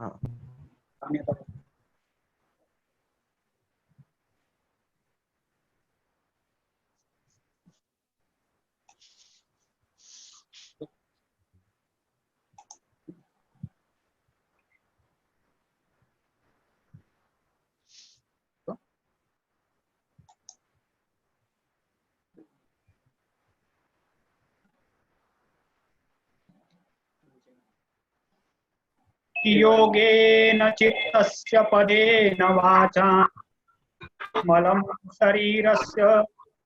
हाँ। योगेन चित्तस्य पदेन वाचा मलं शरीरस्य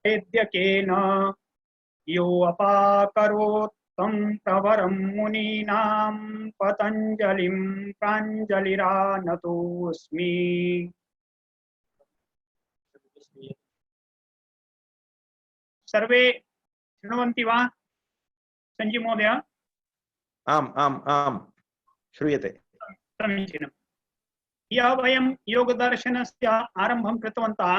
वेद्यकेन यो अपाकरोत्तं प्रवरं मुनीनां पतञ्जलिं प्राञ्जलिरानतोऽस्मि। सर्वे शृण्वन्ति वा? संजीव महोदय? आम् आम् आम् श्रूयते। समीचीनम्। यः वयं योगदर्शनस्य आरम्भं कृतवन्तः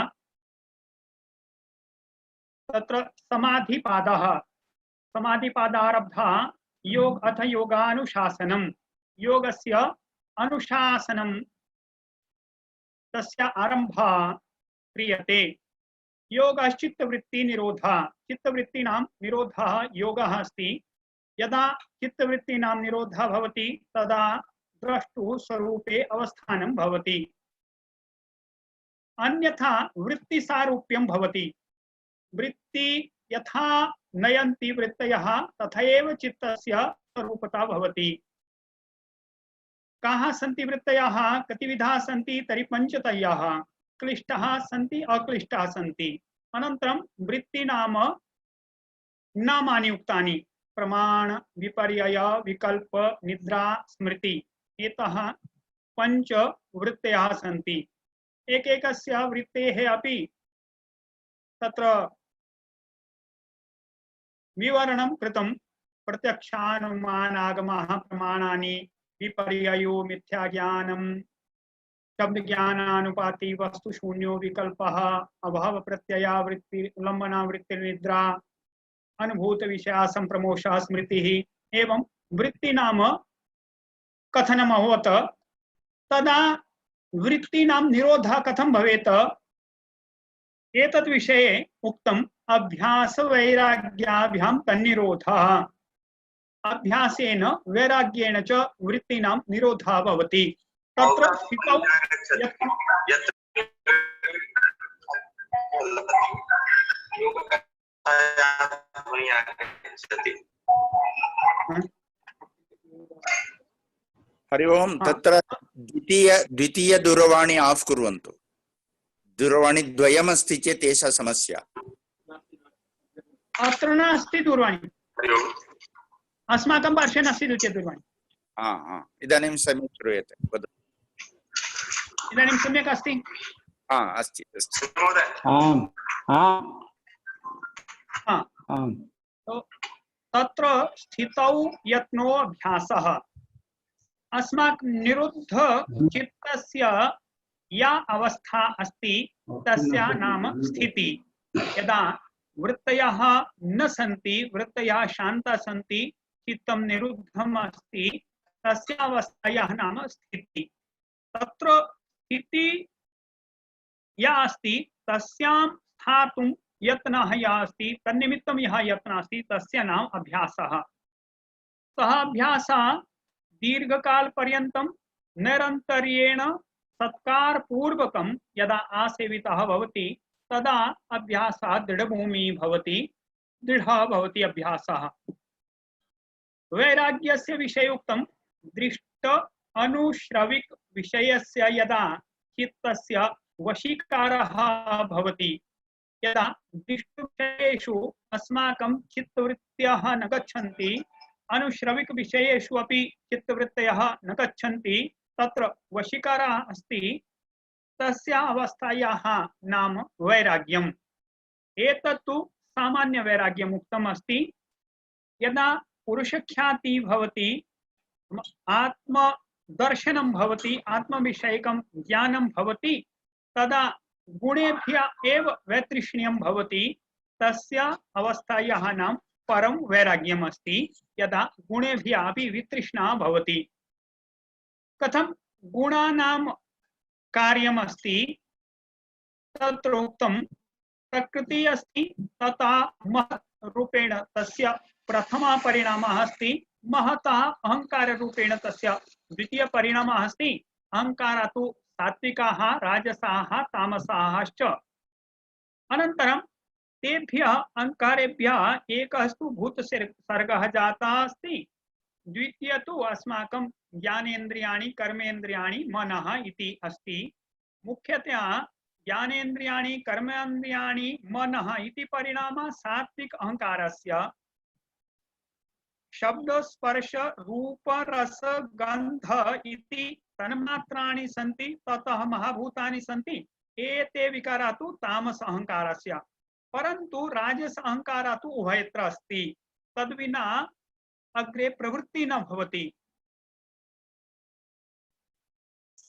तत्र समाधिपादारब्धा योग अथ योगानुशासनं योगस्य अनुशासनं तस्य आरम्भः क्रियते। योगश्चित्तवृत्ति निरोधः चित्तवृत्तीनां निरोधः योगः अस्ति। यदा चित्तवृत्तीनां निरोधः भवति तदा द्रष्टुः स्वरूपे अवस्थानं भवति, अन्यथा वृत्तिसारूप्यं भवति। वृत्ति यथा नयन्ति वृत्तयः तथैव चित्तस्य स्वरूपता भवति। काः सन्ति वृत्तयः? कतिविधाः सन्ति? तर्हि पञ्चतयः। क्लिष्टाः सन्ति, अक्लिष्टाः सन्ति। अनन्तरं वृत्ति नाम नामानि उक्तानि: प्रमाण, विपर्यय, विकल्प, निद्रा, स्मृति। एतः पञ्च वृत्तयः सन्ति। एकैकस्य वृत्तेः अपि तत्र विवरणं कृतं। प्रत्यक्षानुमानागमाः प्रमाणानि, विपर्ययो मिथ्याज्ञानं, शब्दज्ञानानुपाति वस्तुशून्यो विकल्पः, अभाव प्रत्यया वृत्ति उल्लंघना वृत्तिर्निद्रा, अनुभूत विषया संप्रमोषः स्मृतिः। एवं वृत्ति नाम कथनम् अभवत्। तदा वृत्तीनां निरोधः कथं भवेत् एतद् विषये उक्तम्। अभ्यास वैराग्याभ्यां तन्निरोधः। अभ्यासेन वैराग्येण च वृत्तीनां निरोधः भवति। तत्र स्थितौ हरि ओम। तत्र द्वितीय दूरवाणी ऑफ कुर्वन्तु। दूरवाणी द्वयमस्ति चेत् एषा समस्या। अत्र नास्ति दूरवाणी, अस्माकं पार्श्वे नास्ति द्वितीय दूरवाणी। इदानीं सम्यक् श्रूयते। इदानीं सम्यक् अस्ति? अस्ति अस्ति। तत्र स्थितौ यत्नो अभ्यासः। अस्माकं निरुद्ध चित्तस्य या अवस्था अस्ति तस्य नाम स्थिति। यदा वृत्तयः न सन्ति, वृत्तयः शान्ताः सन्ति, चित्तं निरुद्धम् अस्ति, तस्य अवस्थायाः नाम स्थिति। तत्र स्थिति या अस्ति तस्यां स्थातुं यत्नः यः अस्ति, तन्निमित्तं यः यत्नः अस्ति तस्य नाम अभ्यासः। सः अभ्यासः दीर्घकालपर्यन्तं निरन्तर्येण सत्कारपूर्वकं यदा आसेवितः भवति तदा अभ्यासः दृढभूमिः भवति, दृढः भवति अभ्यासः। वैराग्यस्य विषये उक्तं। दृष्ट अनुश्रविक विषयस्य यदा चित्तस्य वशीकारः भवति, यदा दृष्टविषयेषु अस्माकं चित्तवृत्तयः न गच्छन्ति, अनुश्रविक विषयेषु अपि चित्तवृत्तयः न गच्छन्ति, तत्र वशीकारः अस्ति, तस्य अवस्थायाः नाम वैराग्यम्। एतत्तु सामान्य वैराग्यम् उक्तम् अस्ति। यदा पुरुषख्याति भवति, आत्मदर्शनं भवति, आत्मविषयकं ज्ञानं भवति, तदा गुणेभ्यः एव वैतृष्ण्यं भवति। तस्य अवस्थायाः नाम परं वैराग्यम् अस्ति। यदा गुणेभ्यः अपि वितृष्णा भवति। कथं गुणानां कार्यमस्ति तत्रोक्तं प्रकृति अस्ति तथा महत् रूपेण तस्य प्रथमा परिणामः अस्ति महतः अहंकार रूपेण तस्य द्वितीय परिणामः अस्ति अहंकारः तु सात्विकाः राजसाः तामसाः च अनन्तरं तेभ्यः अहंकारेभ्यः एकस्तु भूतसर्गः जातः अस्ति द्वितीय तु अस्माकं ज्ञानेन्द्रियाणि कर्मेन्द्रियाणि मनः इति अस्ति मुख्यतया ज्ञानेन्द्रियाणि कर्मेन्द्रियाणि मनः इति परिणामः सात्विक अहंकारस्य शब्द स्पर्श रूप रस गंध इति तन्मात्राणि सन्ति ततः महाभूतानि सन्ति एते विकारा तु तामस अहंकारस्य परन्तु राजस अहंकारः तु उभयत्र अस्ति तद्विना अग्रे प्रवृत्ति न भवति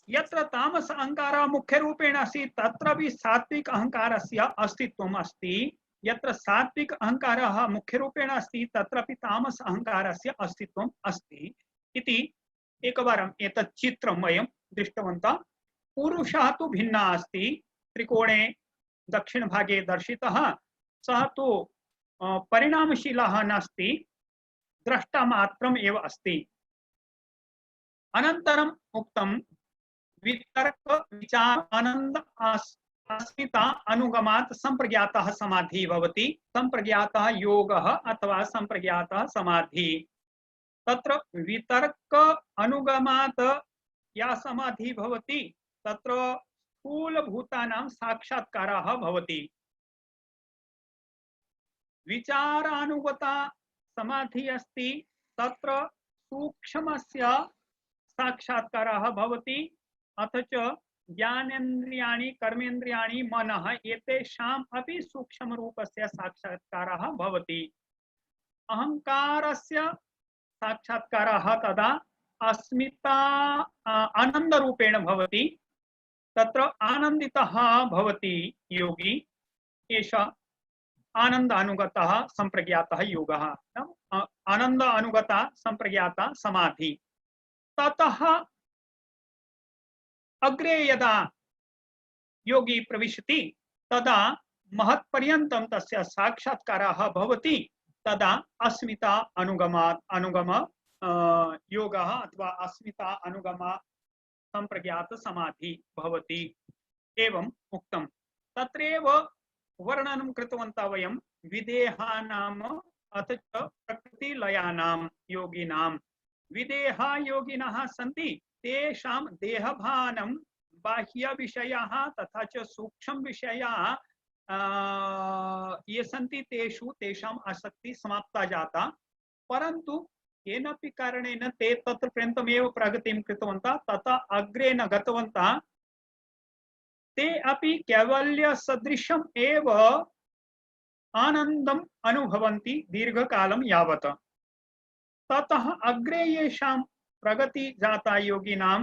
यत्र तामस अहंकारः मुख्य रूपेण अस्ति तत्र भी सात्विक अहंकारस्य अस्तित्वम् अस्ति यत्र सात्विक अहंकारः मुख्य रूपेण अस्ति तत्रापि तामस अहंकारस्य अस्तित्वम् अस्ति इति एकवारम् एतत् चित्रं वयं दृष्टवन्तः पुरुषः तु भिन्नः अस्ति त्रिकोणे दक्षिणभागे दर्शितः सः तु परिणामशीलः नास्ति द्रष्टा मात्रम् एव अस्ति अनन्तरम् उक्तं वितर्क विचार आनंद अस्मिता अनुगमात् संप्रज्ञातः समाधि भवति संप्रज्ञातः योगः अथवा संप्रज्ञातः समाधि तत्र वितर्क अनुगमात् या समाधि भवति तत्र स्थूलभूतानां साक्षात्कारः भवति विचारानुगता समाधि अस्ति तत्र सूक्ष्मस्य साक्षात्कारः भवति अथ च ज्ञानेन्द्रियाणि कर्मेन्द्रियाणि मनः एतेषाम् अपि सूक्ष्म रूपस्य साक्षात्कारः भवति अहंकारस्य साक्षात्कारः तदा अस्मिता आनंद रूपेण भवति तत्र आनंदितः भवति योगी एषः आनंद अनुगतः संप्रज्ञातः योगः आनंद अनुगता संप्रज्ञाता समाधि ततः अग्रे यदा योगी प्रविशति तदा महत्पर्यन्तं तस्य साक्षात्कारः भवति तदा अस्मिता अनुगम योगः अथवा अस्मिता अनुगम संप्रज्ञात समाधि भवति एवं उक्तं तत्रैव वर्णनं कृतवन्तः वयं विदेहानाम अथ च प्रकृतिलयानां योगिनां विदेहा योगिनः सन्ति तेषां देहभानं बाह्य विषयाः तथा च सूक्ष्म विषयाः ये सन्ति तेषु तेषाम् आसक्ति समाप्ता जाता परन्तु केनापि कारणेन ते तत्र पर्यन्तमेव प्रगतिं कृतवन्तः तथा अग्रे न गतवन्तः ते अपि कैवल्य सदृशम् एव आनन्दम् अनुभवन्ति दीर्घकालं यावत् ततः अग्रे येषां प्रगति जाता योगिनां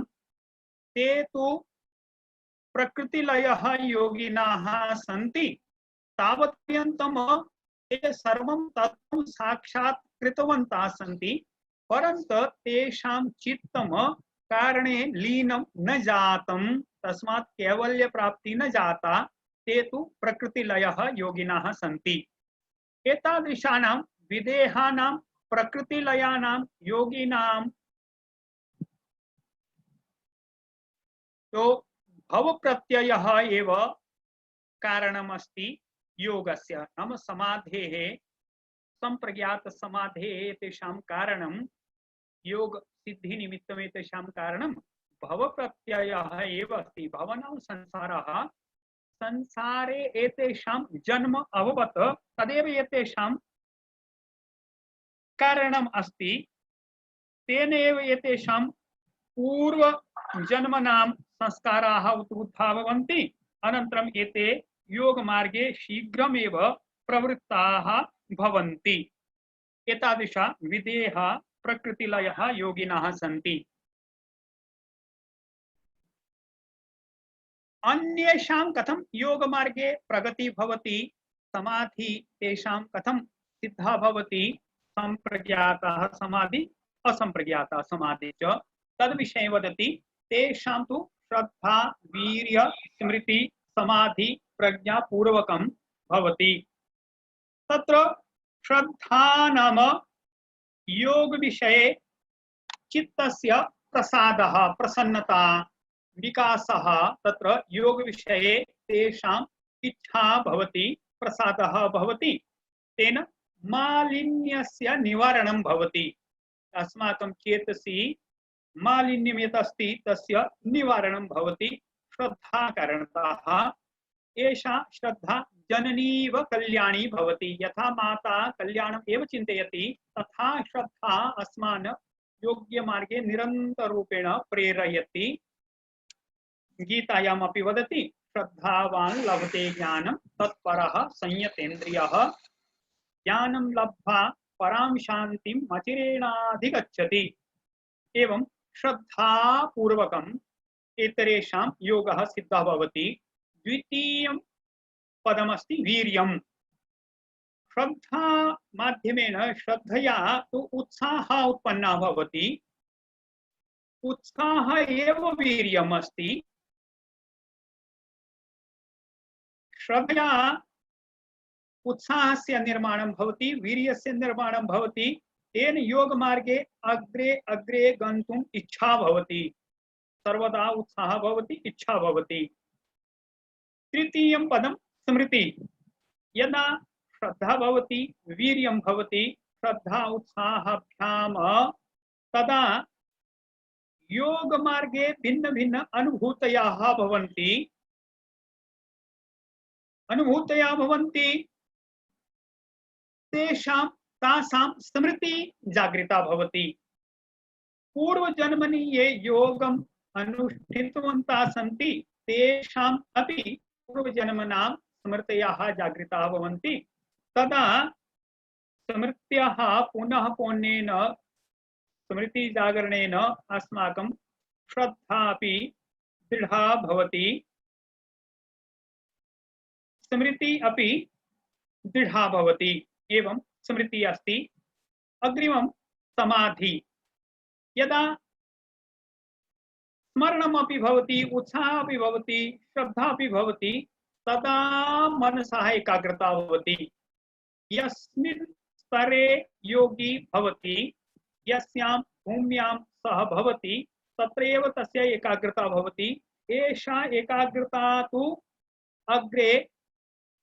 ते तु प्रकृतिलयः योगिनः सन्ति तावत्पर्यन्तं ते सर्वं तत्त्वं साक्षात् कृतवन्तः सन्ति परन्तु तेषां चित्तं कारणे लीनं न जातं तस्मात् कैवल्य प्राप्ति न जाता ते तु प्रकृतिलयः योगिनः सन्ति एतादृशानां विदेहानां प्रकृतिलयानां योगिनां तो भव प्रत्ययः एव कारणमस्ति योगस्य नाम समाधेः संप्रज्ञात समाधेः तेषां कारणं योग सिद्धि निमित्तम् तेषां कारणं भव प्रत्ययः एव अस्ति भवनां संसारः संसारे एतेषां जन्म अभवत् तदेव एतेषां कारणम् अस्ति तेनैव एतेषां पूर्व जन्मनां संस्काराः उद्भवन्ति अनन्तरम् एते योग मार्गे शीघ्रमेव प्रवृत्ताः भवन्ति एतादृश विदेह प्रकृतिलयः योगिनः सन्ति अन्येषां कथं योग मार्गे प्रगति भवति समाधि तेषां कथं सिद्धा भवति संप्रज्ञातः समाधि असंप्रज्ञातः समाधि च तद्विषये वदति तेषां तु श्रद्धा वीर्य स्मृति समाधि प्रज्ञा पूर्वकं भवति। तत्र श्रद्धा नाम योग विषये चित्तस्य प्रसादः प्रसन्नता विकासः। तत्र योग विषये तेषाम् इच्छा भवति प्रसादः भवति। तेन मालिन्यस्य निवारणं भवति। अस्माकं चेतसि मालिन्यं यत् अस्ति तस्य निवारणं भवति श्रद्धा कारणतः। एषा श्रद्धा जननीव कल्याणी भवति। यथा माता कल्याणम् एव चिन्तयति तथा श्रद्धा अस्मान् योग्य मार्गे निरन्तररूपेण प्रेरयति। गीतायाम् अपि वदति श्रद्धावान् लभते ज्ञानं तत्परः संयतेन्द्रियः ज्ञानं लब्ध्वा परां शान्तिम् अचिरेणाधिगच्छति। एवं श्रद्धापूर्वकम् इतरेषां योगः सिद्धः भवति। द्वितीयं पदमस्ति वीर्यम्। श्रद्धा माध्यमेन श्रद्धया तु उत्साहः उत्पन्नः भवति। उत्साहः एव वीर्यम् अस्ति। श्रद्धया उत्साहस्य निर्माणं भवति, वीर्यस्य निर्माणं भवति। तेन योग मार्गे अग्रे अग्रे गन्तुम् इच्छा भवति। सर्वदा उत्साहः भवति, इच्छा भवति। तृतीयं पदं स्मृति। यदा श्रद्धा भवति वीर्यं भवति श्रद्धा उत्साहाभ्यां तदा योग मार्गे भिन्न भिन्न अनुभूतयः भवन्ति। तेषां तासां स्मृति जागृता भवति। पूर्व जन्मनि ये योगम् अनुष्ठितवन्तः सन्ति तेषाम् अपि पूर्वजन्मनां स्मृतयः जागृताः भवन्ति। तदा स्मृत्याः पुनः पुण्येन स्मृति जागरणेन अस्माकं श्रद्धा अपि दृढा भवति, स्मृति अपि दृढा भवति। एवं स्मृति अस्ति। अग्रिमं समाधि। यदा स्मरणमपि भवति उत्साहः अपि भवति श्रद्धा अपि भवति तदा मनसः एकाग्रता भवति। यस्मिन् स्तरे योगी भवति यस्यां भूम्यां सः भवति तत्रैव तस्य एकाग्रता भवति। एषा एकाग्रता तु अग्रे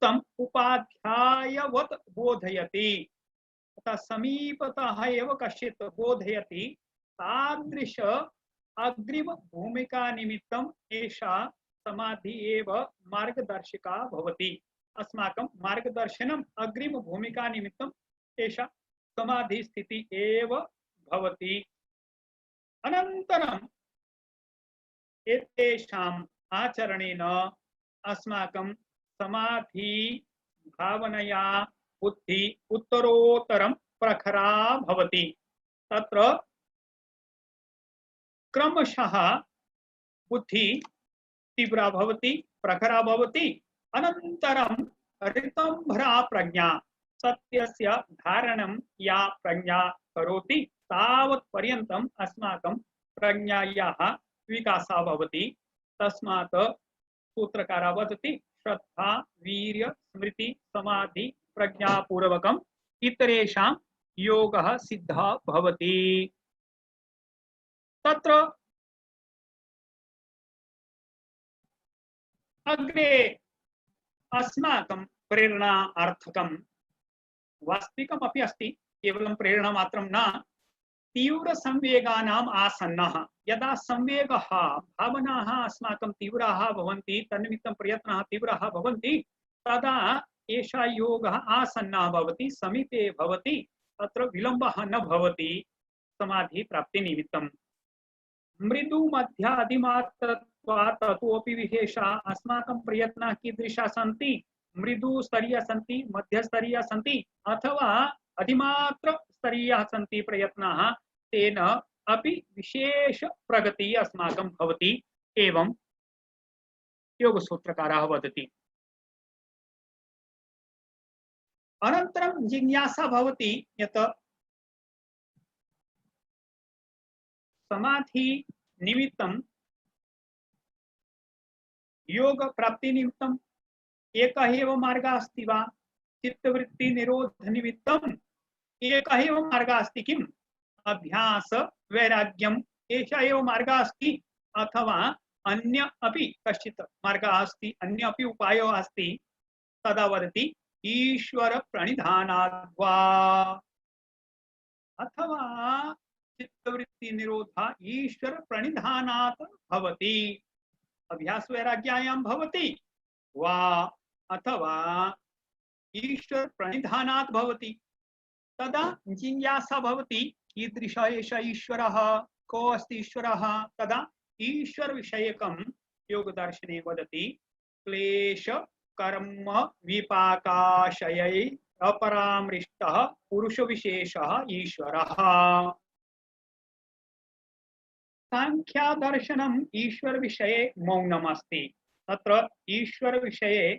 तम् उपाध्यायवत् बोधयति। तथा समीपतः एव कश्चित् बोधयति। तादृश अग्रिम भूमिका निमित्तम् एषा समाधि एव मार्गदर्शिका भवति। अस्माकं मार्गदर्शनम् अग्रिम भूमिका निमित्तम् एषा समाधि स्थिति एव भवति। अनन्तरम् एतेषाम् आचरणेन अस्माकं समाधि भावनया बुद्धि उत्तरोत्तरं प्रखरा भवति। तत्र क्रमशः बुद्धि तीव्रा भवति प्रखरा भवति। अनन्तरं ऋतंभरा प्रज्ञा सत्यस्य धारणं या प्रज्ञा करोति तावत् पर्यन्तम् अस्माकं प्रज्ञायाः विकासः भवति। तस्मात् सूत्रकारः वदति श्रद्धा वीर्य स्मृति समाधि प्रज्ञापूर्वकम् इतरेषां योगः सिद्धः भवति। तत्र अग्रे अस्माकं प्रेरणार्थकं वास्तविकमपि अस्ति। केवलं प्रेरणा मात्रं न, तीव्र संवेगानाम् आसन्नः। यदा संवेगः भावनाः अस्माकं तीव्राः भवन्ति तन्निमित्तं प्रयत्नाः तीव्राः भवन्ति तदा एषा योगः आसन्नः भवति, समीपे भवति। तत्र विलम्बः न भवति समाधि प्राप्ति निमित्तं। मृदु मध्यादिमात्रत्वात् ततोपि विशेषः अस्माकं प्रयत्नाः कीदृशाः सन्ति? मृदु स्तरीयाः सन्ति, मध्यस्तरीयाः सन्ति अथवा अधिमात्र स्तरीयाः सन्ति प्रयत्नाः, तेन अपि विशेष प्रगति अस्माकं भवति। एवं योगसूत्रकारः वदति। अनन्तरं जिज्ञासा भवति यत् समाधि निमित्तं योग प्राप्ति निमित्तम एक एव मार्ग अस्ति वा चित्तवृत्ति निरोध निमित्तम एक एव मार्ग अस्ति किम अभ्यास वैराग्यम एष एव मार्ग अस्ति अथवा अन्य अपि कश्चित् मार्ग अस्ति अन्य अपि उपायो अस्ति तदा वदति ईश्वर प्रणिधानात् वा अथवा चित्तवृत्ति निरोध ईश्वर प्रणिधानात् भवति अभ्यास वैराग्यायां भवति वा अथवा ईश्वर प्रणिधानात् भवति तदा जिज्ञासा भवति कीदृश एष ईश्वरः को अस्ति ईश्वरः तदा ईश्वर विषयकं योगदर्शने वदति क्लेश कर्म विपाकाशयै अपरामृष्टः पुरुष विशेषः ईश्वरः सांख्या दर्शनम ईश्वर विषये मौनम अस्ति तत्र ईश्वर विषये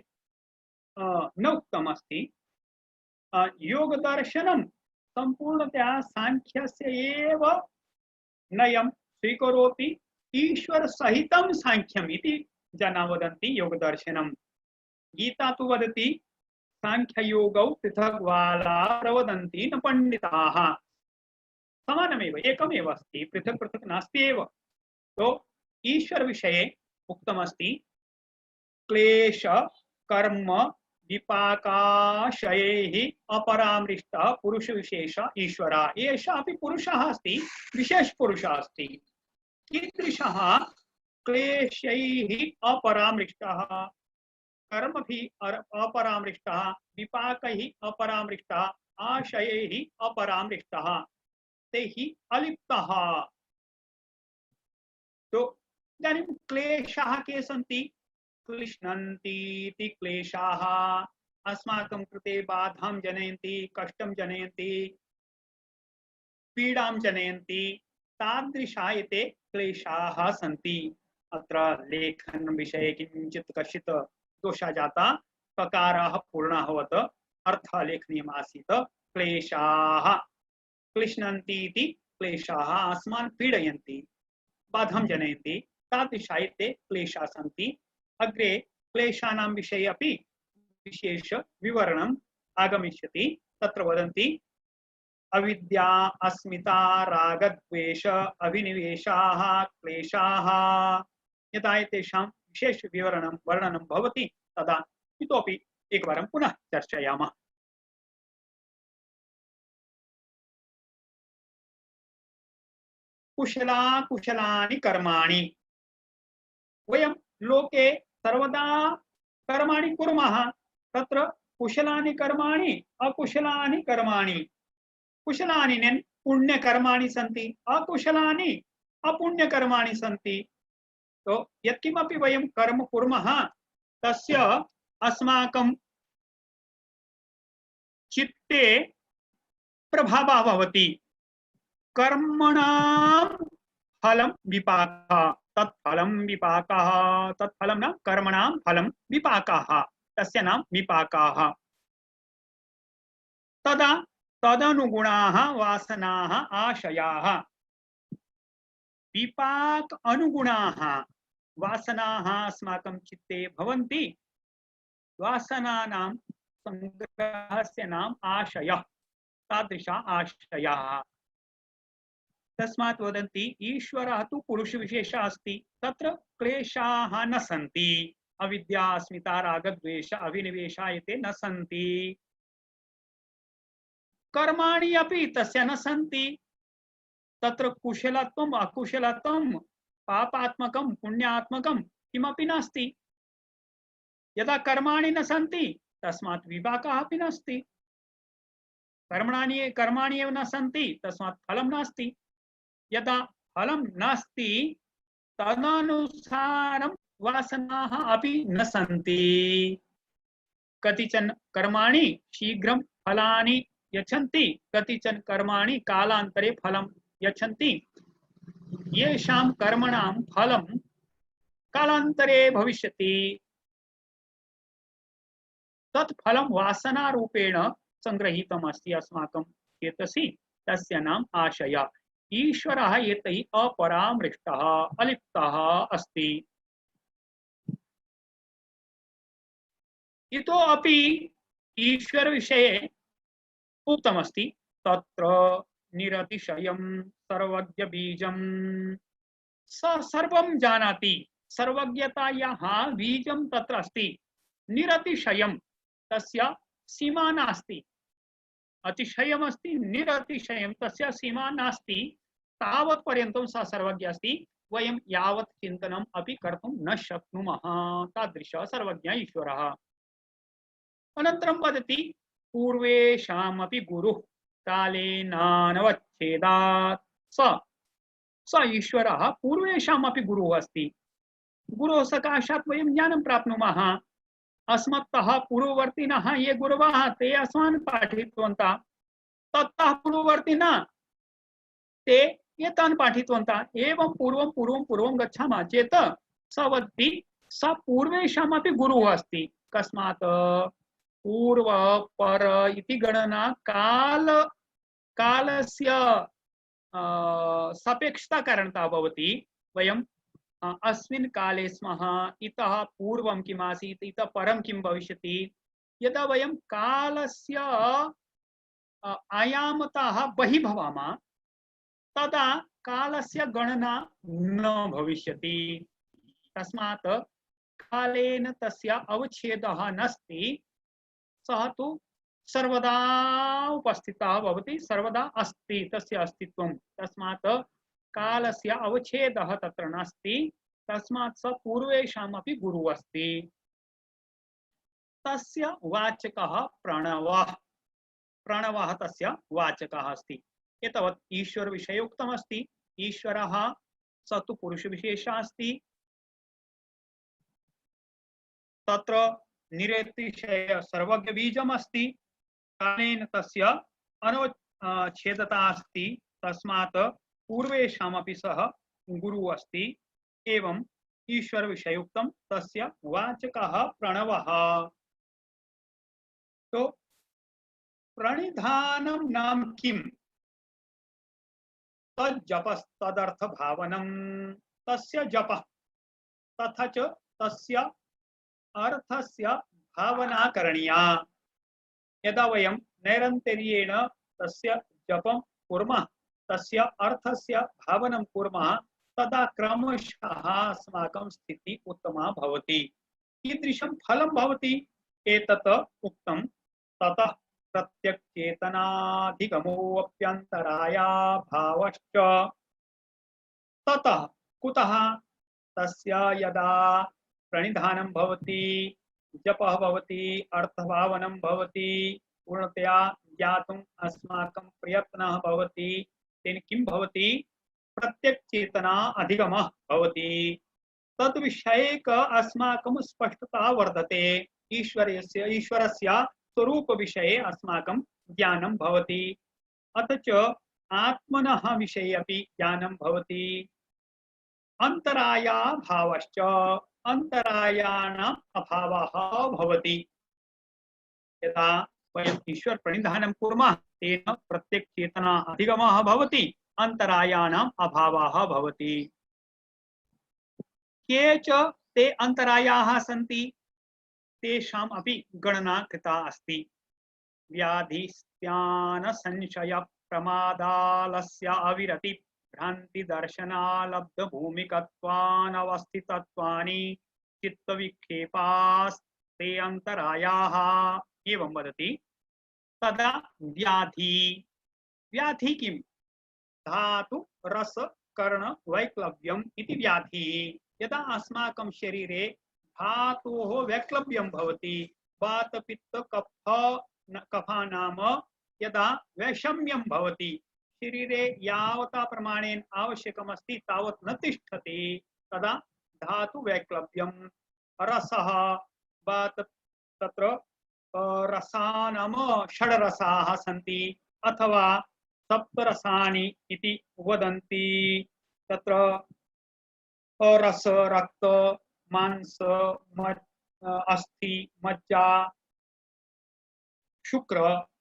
न उक्तम अस्ति योग दर्शनम संपूर्णतया सांख्यस्य एव नयं स्वीकरोति ईश्वर सहितं सांख्यम इति जना वदन्ति योग दर्शनम गीता तु वदति सांख्य योगौ पृथग्वाला प्रवदन्ति न पंडिताः समानमेव एकमेव अस्ति पृथक पृथक नास्ति एव तो ईश्वर विषये उक्तमस्ति क्लेश कर्म विपाकाशयैः अपरामृष्टः पुरुष विशेष ईश्वर एषः अपि पुरुषः अस्ति विशेष पुरुषः अस्ति कीदृशः क्लेशैः अपरामृष्टः कर्मभिः अपरामृष्टः विपाकैः अपरामृष्टः आशयैः अपरामृष्टः ही अलिप्तः तो इदानीं क्लेशाः के सन्ति क्लिश्नन्ति क्लेशाः अस्माकं कृते बाधां जनयन्ति कष्टं जनयन्ति पीडां जनयन्ति तादृशा एते क्लेशाः सन्ति अत्र लेखन विषये किञ्चित् कश्चित् दोषः जाता ककारः पूर्णः अभवत् अर्थः लेखनीयः आसीत् क्लेशाः क्लिश्नन्ति इति क्लेशाः अस्मान् पीडयन्ति बाधां जनयन्ति तादृशा एते क्लेशाः सन्ति अग्रे क्लेशानां विषये अपि विशेष विवरणम् आगमिष्यति तत्र वदन्ति अविद्या अस्मिता रागद्वेष अभिनिवेशाः क्लेशाः यदा एतेषां विशेष विवरणं वर्णनं भवति तदा इतोपि एकवारं पुनः चर्चयामः कुशला कुशलानि कर्माणि वयं लोके सर्वदा कर्माणि कुर्मः तत्र कुशलानि कर्माणि अकुशलानि कर्माणि कुशलानि पुण्यकर्माणि सन्ति अकुशलानि अपुण्यकर्माणि सन्ति तो यत्किमपि वयं कर्म कुर्मः तस्य अस्माकं चित्ते प्रभावः भवति कर्मणां फलं विपाकः तत्फलं विपाकः तत्फलं न कर्मणां फलं विपाकः तस्य नाम विपाकः तदा तदनुगुणाः वासनाः आशयाः विपाक अनुगुणाः वासनाः अस्माकं चित्ते भवन्ति वासनानां संग्रहस्य नाम आशयः तादृशा आशयाः तस्मात् वदन्ति ईश्वरः तु पुरुष विशेषः अस्ति तत्र क्लेशाः न सन्ति अविद्या अस्मिता रागद्वेष अभिनिवेशः एते न सन्ति कर्माणि अपि तस्य न सन्ति तत्र कुशलत्वम् अकुशलत्वं पापात्मकं पुण्यात्मकं किमपि नास्ति यदा कर्माणि न सन्ति तस्मात् विपाकः अपि नास्ति कर्माणि एव न सन्ति तस्मात् फलं नास्ति यदा फलं नास्ति तदनुसारं वासनाः अपि न सन्ति कतिचन कर्माणि शीघ्रं फलानि यच्छन्ति कतिचन कर्माणि कालान्तरे फलं यच्छन्ति येषां कर्मणां फलं कालान्तरे भविष्यति तत् फलं वासनारूपेण संग्रहीतम् अस्ति अस्माकं चेतसि तस्य नाम आशय ईश्वरः एतैः अपरामृष्टः अलिप्तः अस्ति इतोपि ईश्वर विषये उक्तमस्ति तत्र निरतिशयं सर्वज्ञ बीजं स सर्वं जानाति। सर्वज्ञतायाः बीजं तत्र अस्ति। निरतिशयं तस्य सीमा नास्ति। अतिशयमस्ति, निरतिशयं तस्य सीमा नास्ति। तावत् पर्यन्तं सः सर्वज्ञ अस्ति। वयं यावत् चिन्तनम् अपि कर्तुं न शक्नुमः। तादृशः सर्वज्ञ ईश्वरः। अनन्तरं वदति पूर्वेषामपि गुरुः कालेनानवच्छेदात्। स ईश्वरः पूर्वेषामपि गुरुः अस्ति। गुरोः सकाशात् वयं ज्ञानं प्राप्नुमः। अस्मत्तः पूर्ववर्तिनः ये गुरवः ते अस्मान् पाठितवन्तः। ततः पूर्ववर्तिनः ते एतान् पाठितवन्तः। एवं पूर्वं गच्छामः चेत् स वदति स पूर्वेषामपि गुरुः अस्ति। कस्मात्? पूर्व पर इति गणना कालस्य सापेक्षता कारणतः भवति। वयं अस्मिन् काले स्मः, इतः पूर्वं किम् आसीत्, इतः परं किं भविष्यति। यदा वयं कालस्य आयामतः बहिः भवामः तदा कालस्य गणना न भविष्यति। तस्मात् कालेन तस्य अवच्छेदः नास्ति। सः तु सर्वदा उपस्थितः भवति, सर्वदा अस्ति तस्य अस्तित्वं। तस्मात् कालस्य अवच्छेदः तत्र नास्ति। तस्मात् स पूर्वेषामपि गुरुः अस्ति। तस्य वाचकः प्रणवः। प्रणवः तस्य वाचकः अस्ति। एतावत् ईश्वर विषये उक्तमस्ति। ईश्वरः स तु पुरुषविशेषः अस्ति। तत्र निरतिशय सर्वज्ञ बीजम् अस्ति। कालेन तस्य अनवच्छेदता अस्ति। तस्मात् पूर्वेषामपि सः गुरुः अस्ति। एवं ईश्वर विषये उक्तं तस्य वाचकः प्रणवः। तो प्रणिधानं नाम किम्? तज्जपस्तदर्थ भावनं तस्य जपः तथा च तस्य अर्थस्य भावना करणीया। यदा वयं नैरन्तर्येण तस्य जपं कुर्मः, तस्य अर्थस्य भावनं कुर्मः, तदा क्रमशः अस्माकं स्थितिः उत्तमा भवति। कीदृशं फलं भवति? एतत् उक्तं ततः प्रत्यक्चेतनाधिगमोऽप्यन्तराया भावश्च। ततः कुतः? तस्य यदा प्रणिधानं भवति, जपः भवति, अर्थभावनं भवति, पूर्णतया ज्ञातुम् अस्माकं प्रयत्नः भवति, तेन किं भवति? प्रत्यक्चेतना अधिगमः भवति। तद्विषयक अस्माकं स्पष्टता वर्धते। ईश्वरस्य स्वरूप विषये अस्माकं ज्ञानं भवति। अथ च आत्मनः विषये अपि ज्ञानं भवति। अंतराया भावश्च। अंतरायाणाम् अभावः भवति। यदा वयम् ईश्वर प्रणिधानं कुर्मः तेन प्रत्यक्चेतना अधिगमः भवति, अंतरायाणाम् अभावः भवति। के च ते अंतरायाः सन्ति, तेषाम् अपि गणना कृता अस्ति। व्याधिस्त्यान संशय प्रमादालस्य अविरति भ्रांति दर्शनालब्ध भूमिकत्वानवस्थितत्वानि चित्तविक्षेपास्ते अंतरायाः। एवं वदति। तदा व्याधि। व्याधि किम्? धातु रस कर्ण वैक्लव्यम् इति व्याधि। यदा अस्माकं शरीरे धातोः वैक्लव्यं भवति, वात पित्त कफा नाम यदा वैषम्यं भवति, शरीरे यावता प्रमाणेन आवश्यकमस्ति तावत् न तिष्ठति, तदा धातु वैक्लव्यं। रसः वात तत्र रसा नाम षड्रसाः सन्ति अथवा सप्तरसानि इति वदन्ति। तत्र रस रक्त मांस अस्थि मज्जा शुक्र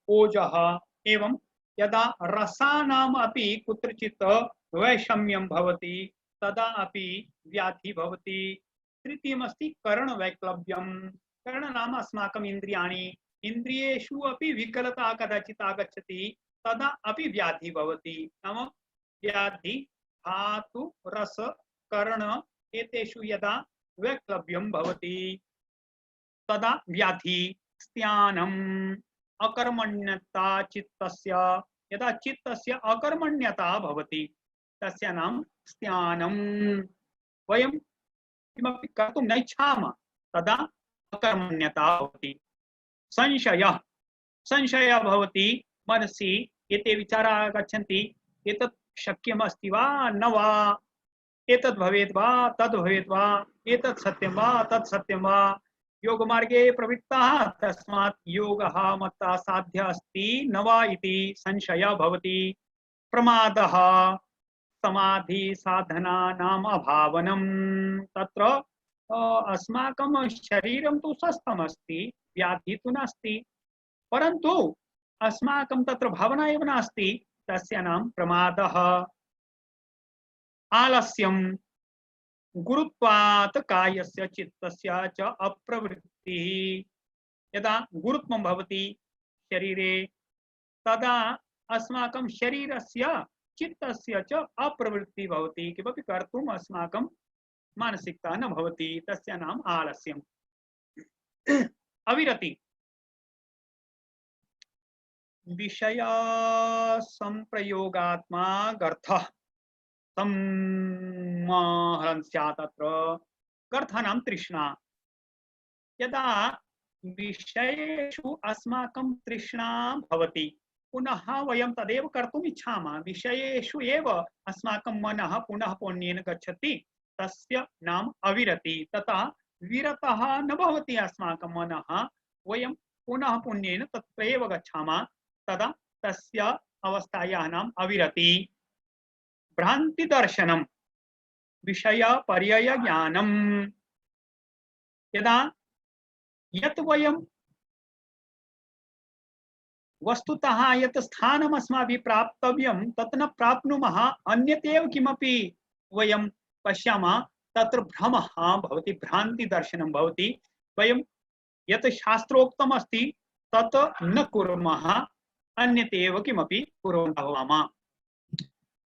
ओजः। एवं यदा रसानाम् अपि कुत्रचित् वैषम्यं भवति तदा अपि व्याधि भवति। तृतीयमस्ति कर्णवैक्लव्यम्। करणनाम अस्माकम् इन्द्रियाणि, इन्द्रियेषु अपि विकलता कदाचित् आगच्छति, तदा अपि व्याधि भवति। नाम व्याधि धातु रस कर्ण एतेषु यदा वैक्लव्यं भवति तदा व्याधि। स्त्यानम् अकर्मण्यता चित्तस्य, यदा चित्तस्य अकर्मण्यता भवति तस्य नाम स्त्यानम्। वयं किमपि कर्तुं न इच्छामः तदा अकर्मण्यता भवति। संशयः, संशयः भवति मनसि, एते विचाराः आगच्छन्ति, एतत् शक्यमस्ति वा न वा, एतत् भवेत् वा तद् भवेत् वा, एतत् सत्यं वा तत् सत्यं वा। योगमार्गे प्रवृत्ताः तस्मात् योगः मत्ता साध्यः अस्ति न वा इति संशयः भवति। प्रमादः समाधि साधनानाम् अभावनम्, तत्र अस्माकं शरीरं तु स्वस्थमस्ति, व्याधि तु नास्ति, परन्तु अस्माकं तत्र भावना एव नास्ति, तस्य नाम प्रमादः। आलस्यं गुरुत्वात् कायस्य चित्तस्य च अप्रवृत्तिः, यदा गुरुत्वं भवति शरीरे तदा अस्माकं शरीरस्य चित्तस्य च अप्रवृत्तिः भवति, किमपि कर्तुम् अस्माकं मानसिकता न भवति, तस्य नाम आलस्यम्। अविरति विषय संप्रयोगात्मा गर्थः सम्मोहनं स्यात्। तत्र गर्थानां तृष्णा, यदा विषयेषु अस्माकं तृष्णा भवति पुनः वयं तदेव कर्तुम् इच्छामः, विषयेषु एव अस्माकं मनः पुनः पुण्येन गच्छति, तस्य नाम अविरति। तथा विरतः न भवति अस्माकं मनः, वयं पुनः पुण्येन तत्रैव गच्छामः, तदा तस्य अवस्थायाः नाम अविरति। भ्रांति दर्शनम विषय पर्यय ज्ञानम, यदा यत् वयं वस्तुतः यत् स्थानम् अस्माभिः प्राप्तव्यं तत् न प्राप्नुमः, अन्यतेव किमपि वयं पश्यामः, तत्र भ्रमः भवति, भ्रांति दर्शनं भवति। वयं यत् शास्त्रोक्तम् अस्ति तत् न कुर्मः, अन्यतेव किमपि कुर्वन्तः भवामः।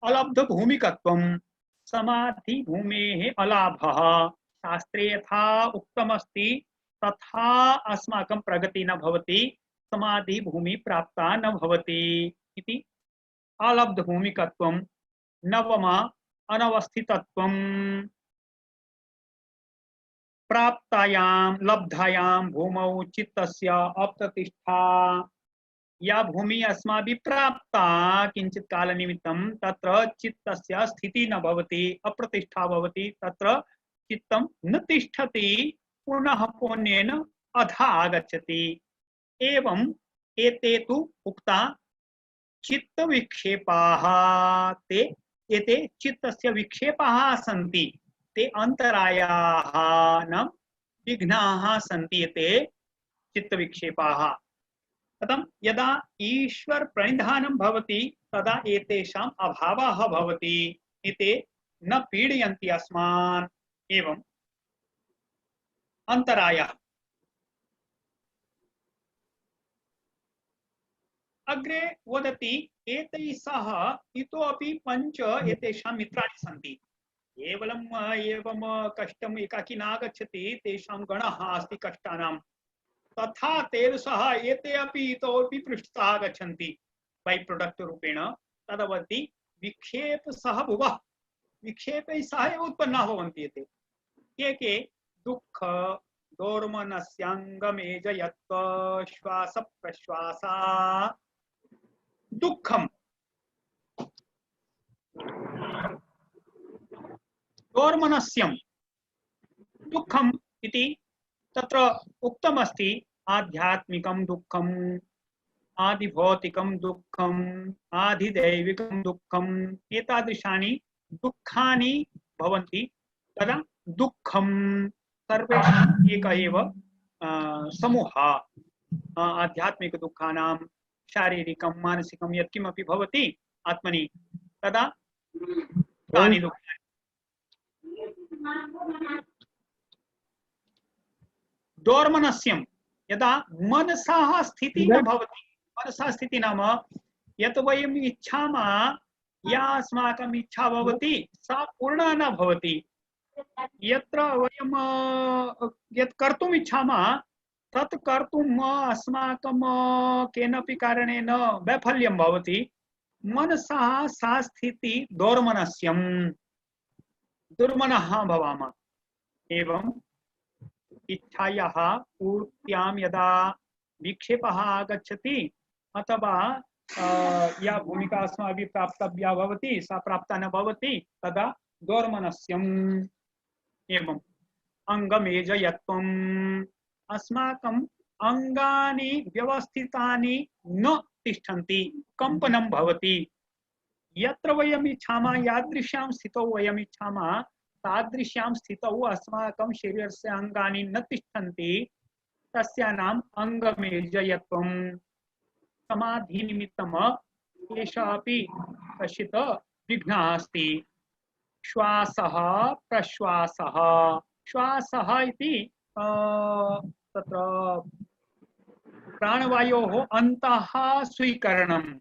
अलब्ध भूमिकत्वं समाधि भूमेः अलाभः, शास्त्रे यथा उक्तमस्ति तथा अस्माकं प्रगति न भवति, समाधि भूमि प्राप्ता न भवति इति। अलब्ध भूमिकत्वं। नवम अनवस्थितत्वं, प्राप्तायां लब्धायां भूमौ चित्तस्य अप्रतिष्ठा, या भूमि अस्माभिः प्राप्ता किंचित काल निमित्तं तत्र चित्तस्य स्थितिः न भवति, अप्रतिष्ठा भवति, तत्र चित्तं न तिष्ठति, पुनः पुण्येन अधः आगच्छति। एवं एते तु उक्ता चित्त विक्षेपाः, ते एते चित्तस्य विक्षेपाः सन्ति, ते अंतरायाः न विघ्नाः सन्ति, एते चित्त विक्षेपाः। कथं? यदा ईश्वर प्रणिधानं भवति तदा एतेषाम् अभावः भवति, एते न पीडयन्ति अस्मान्। एवं अंतरायः। अग्रे वदति एतैः सह इतोपि पञ्च एतेषां मित्राणि सन्ति। केवलम् एवं कष्टम् एकाकी नागच्छति, तेषां गणः अस्ति कष्टानां, तथा तेन सह एते अपि इतोपि पृष्ठतः आगच्छन्ति बै प्रोडक्ट रूपेण। तदवति विक्षेप सह भुवः, विक्षेपैः सह एव उत्पन्नाः भवन्ति एते। के दुःख दोर्मनस्याङ्गमेजयत्व श्वास प्रश्वासा। दुःखं दोर्मनस्यं दुःखम् इति तत्र उक्तमस्ति। आध्यात्मिकं दुःखम्, आदिभौतिकं दुःखम्, आदिदैविकं दुःखम्, एतादृशानि दुःखानि भवन्ति। तदा दुःखं सर्वेषाम् एकः एव समूहः, आध्यात्मिक दुःखानां, शारीरिकं मानसिकं यत्किमपि भवति आत्मनि, तदा तानि दुःखानि। दोर्मनस्यं यदा मनसः स्थितिः न भवति, मनसः स्थितिः नाम यत् वयम् इच्छामः, या अस्माकम् इच्छा भवति सा पूर्णा न भवति। यत्र वयं यत् कर्तुम् इच्छामः तत् कर्तुम् अस्माकं केनापि कारणेन वैफल्यं भवति। मनसः सा स्थितिः दोर्मनस्यं, दुर्मनः भवामः। एवं इच्छायाः पूर्त्यां यदा विक्षेपः आगच्छति अथवा या भूमिका अस्माभिः प्राप्तव्या भवति सा प्राप्ता न भवति तदा दोर्मनस्यम्। एवं अंगमेजयत्वम्, अस्माकं अंगानि व्यवस्थितानि न तिष्ठन्ति, कंपनं भवति। यत्र वयम् इच्छामः, यादृश्यां स्थितौ वयम् इच्छामः तादृश्यां स्थितौ अस्माकं शरीरस्य अंगानि न तिष्ठन्ति, तस्य नाम अंगमेजयत्वम्। समाधिनिमित्तम् एषः अपि कश्चित् विघ्नः अस्ति। श्वासः प्रश्वासः, श्वासः इति तत्र प्राणवायोः अन्तः स्वीकरणम्